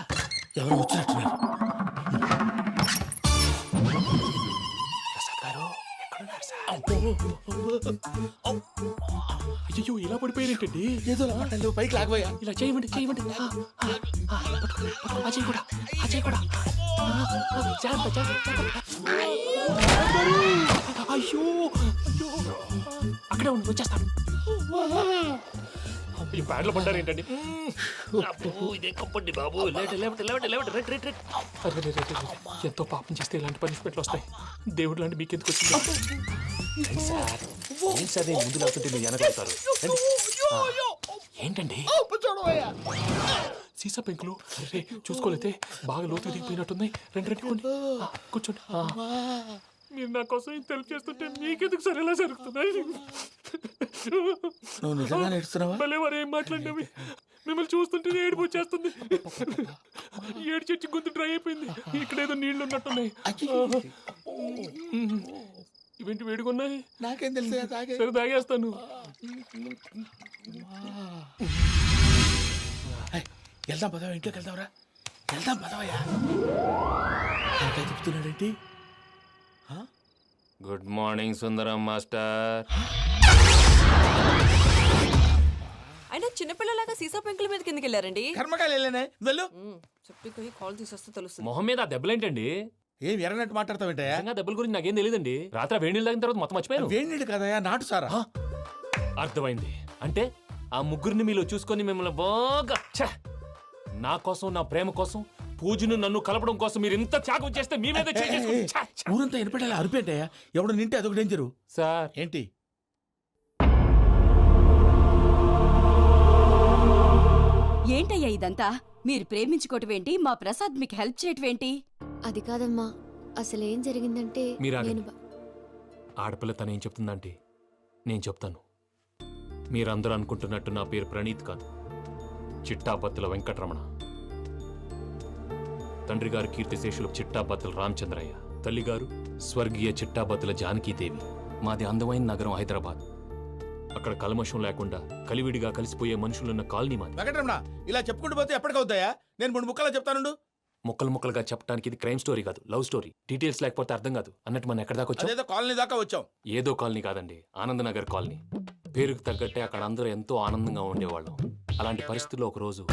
ఎవరు వచ్చినట్టున్నారు. ప్రసాద్ గారు ఎక్కడున్నారు సార్? అయ్యో ఇలా పడిపోయారేంటండి? ఏదో పైకి లాగబోయా. ఇలా చేయమండి చేయమండి. అజయ్ కూడా అజయ్ కూడా అయ్యో అయ్యో అక్కడే ఉండి వచ్చేస్తాను. ఈ బ్యాడ్లో పడ్డారు ఏంటండి? ఇదే కప్పండి బాబు. ఎంతో పాపం చేస్తే ఇలాంటి పనిష్మెంట్లు వస్తాయి. దేవుడు లాంటి మీకు ఎందుకు వచ్చింది? సార్ ముందు లేకుంటే మీరు వెనకాడతారు. ఏంటండి సీసా పెంకులు? అరే చూసుకోలేతే బాగా లోతు దిగిపోయినట్టున్నాయి. రండి రండి కొన్ని కూర్చోండి. మీరు నా కోసం ఇంత హెల్ప్ చేస్తుంటే మీకెందుకు సరే ఎలా జరుగుతున్నాయి? భలే వారు ఏం మాట్లాడినవి. మిమ్మల్ని చూస్తుంటే ఏడుపు వచ్చేస్తుంది. ఏడు చెట్టు గొంతు డ్రై అయిపోయింది. ఇక్కడ ఏదో నీళ్లు ఉన్నట్టున్నాయి. ఇవేంటి వేడుకున్నాయి? నాకేం తెలుసు. సరే తాగేస్తాను. వెళ్దాం పదవా, ఇంట్లోకి వెళ్దాంరా. వెళ్దాం పదవయ్యా. చెప్తున్నాడేంటి? Good morning Sundaram master. అయినా చిన్నపిల్లలాగా సీసా పెంకుల మీద కిందకి వెళ్ళారండి. కర్మకాయలు వెళ్ళు. చెప్పి కాల్ తీసేస్తే తెలుస్తుంది. మొహం మీద ఆ దెబ్బలేంటండి? ఏం ఎర్రనట్టు మాట్లాడతావేంటయ్యా? దెబ్బల గురించి నాకేం తెలియదండి. రాత్రి వేడి నీళ్ళు తాగిన తర్వాత మొత్తం మర్చిపోయాను. వేడి నీళ్ళు కదయా, నాటు సారా. అర్థమైంది. అంటే ఆ ముగ్గురిని మీలో చూసుకొని మిమ్మల్ని బాగా నా కోసం నా ప్రేమ కోసం పూజను నన్ను కలపడం కోసం మీరు ఇంత త్యాగం చేస్తే మీ మీద ఊరంతా వినపడేలా అరిపేటయ్యా. ఎవడు నింటే అదొక డేంజరు. సార్ ఏంటి? ఏంటయ్యా ఇదంతా? మీరు ప్రేమించుకోవటం ఏంటి? మా ప్రసాద్ మీకు హెల్ప్ చేయటం ఏంటి? అది కాదమ్మా, అసలు ఏం జరిగిందంటే మీరు నేను ఆడపిల్ల తనేం చెప్తుందంటే నేను చెప్తాను. మీరందరూ అనుకుంటున్నట్టు నా పేరు ప్రణీత్ కాదు, చిట్టాపత్తుల వెంకటరమణ. తండ్రి గారు కీర్తిశేషులు చిట్టాపత్తుల రామచంద్రయ్య, తల్లిగారు స్వర్గీయ చిట్టాపత్తుల జానకీదేవి. మాది అందమైన నగరం హైదరాబాద్. అక్కడ కల్మషం లేకుండా కలివిడిగా కలిసిపోయే మనుషులున్న కాలనీ మాది. వెంకటరమణ, ఇలా చెప్పుకుంటూ పోతే ఎప్పటికవుతాయా? నేను 3 ముక్కలా చెప్తానుండు. ముక్కలు ముక్కలుగా చెప్పడానికి ఇది క్రైమ్ స్టోరీ కాదు, లవ్ స్టోరీ. డీటెయిల్స్ లేకపోతే అర్థం కాదు. అన్నట్టు మనం ఎక్కడ దాకా వచ్చాం? అదేదో కాలనీ దాకా వచ్చాం. ఏదో కాలనీ కాదండి, ఆనందనగర్ కాలనీ. పేరుకు తగ్గట్టే అక్కడ అందరూ ఎంతో ఆనందంగా ఉండేవాళ్ళం. అలాంటి పరిస్థితుల్లో ఒకరోజు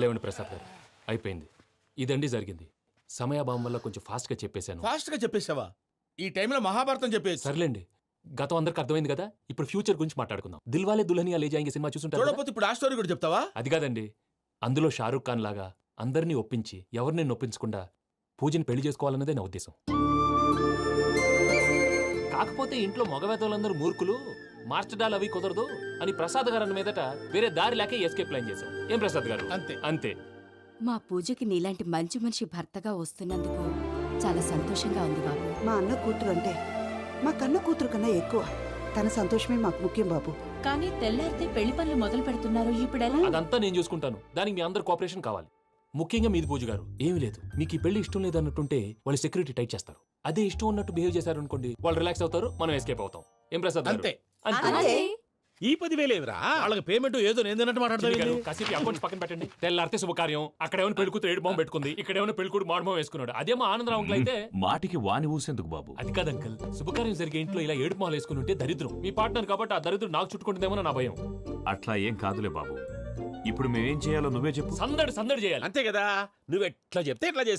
లేవండి ప్రసాద్ గారు, అయిపోయింది. ఇదండి జరిగింది. సమయాభావం వల్ల కొంచెం ఫాస్ట్గా చెప్పేశాను. ఫాస్ట్గా చెప్పేసావా? ఈ టైంలో మహాభారతం చెప్పేసి. సర్లేండి, గతం అందరికి అర్థమైంది కదా. ఇప్పుడు ఫ్యూచర్ గురించి మాట్లాడుకుందాం. దిల్వాలే దుల్హనియా లే జాయేంగే సినిమా చూసుంటారు. చూడకపోతే ఇప్పుడు ఆ స్టోరీ కూడా చెప్తావా? అది కాదండి, అందులో షారూక్ ఖాన్ లాగా అందరినీ ఒప్పించి ఎవరిని నొప్పించకుండా పూజని పెళ్లి చేసుకోవాలన్నదే నా ఉద్దేశం. కాకపోతే ఇంట్లో మగవేతలందరూ మూర్ఖులు, మార్చడాలు అవి కుదరదు అని ప్రసాద్ గారు అన్న మీదట వేరే దారి లేక ఎస్కేప్ ప్లాన్ చేశాం. ఏం ప్రసాద్ గారు? అంతే అంతే. మా పూజకి నీలాంటి మంచి మనిషి భర్తగా వస్తున్నందుకు చాలా సంతోషంగా ఉంది బాబు. మా అన్న కూతురు అంటే మా కన్న కూతురు కన్నా ఎక్కువ. తన సంతోషమే మాకు ముఖ్యం బాబు. కానీ తెల్లారితే పెళ్లి పనులు మొదలు పెడుతున్నారు, ఇప్పుడు ఎలా? అదంతా నేను చూసుకుంటాను. దానికి మీ అందరు కోఆపరేషన్ కావాలి. ముఖ్యంగా మీది పూజ గారు. ఏమీ లేదు, మీకు ఈ పెళ్లి ఇష్టం లేదు అన్నట్టుంటే వాళ్ళు సెక్యూరిటీ టైట్ చేస్తారు. అదే ఇష్టం ఉన్నట్టు బిహేవ్ చేశారు అనుకోండి, వాళ్ళు రిలాక్స్ అవుతారు, మనం ఎస్కేప్ అవుతాం. ఏం ప్రసాద్ గారు? అంతే. అంతే. ఈ 10,000 ఏమిరా? వాళ్ళకి పేమెంట్ ఏదో నేను తిన్నట్టు చిన్ని గారు, మాట్లాడతాను. కాసేపు అకౌంట్స్ పక్కన పెట్టండి. తెల్లారితే శుభకార్యం. అక్కడేమో పెళ్లి కూతురు ఏడు బాంబు పెట్టుకుంది, ఇక్కడేమో పెళ్లి కూతురు మాడు బాంబు వేసుకున్నాడు. అదేమో ఆనందరావు అంకుల్ అయితే మాటికి వాని ఊసేందుకు బాబు? అది కాదు అంకుల్, శుభకార్యం జరిగే ఇంట్లో ఇలా ఏడు మాలు వేసుకుని ఉంటే దరిద్రం. మీ పార్ట్నర్ కాబట్టి ఆ దరిద్రం నాకు చుట్టుకుంటుందేమో నా భయం. అట్లా ఏం కాదులే బాబు. ఇప్పుడు మేమేం చేయాలో నువ్వే చెప్పు. సందడి సందడి చేయాలి. అంతే కదా, నువ్వు ఎట్లా చెప్తే ఎట్లా చేస్తా.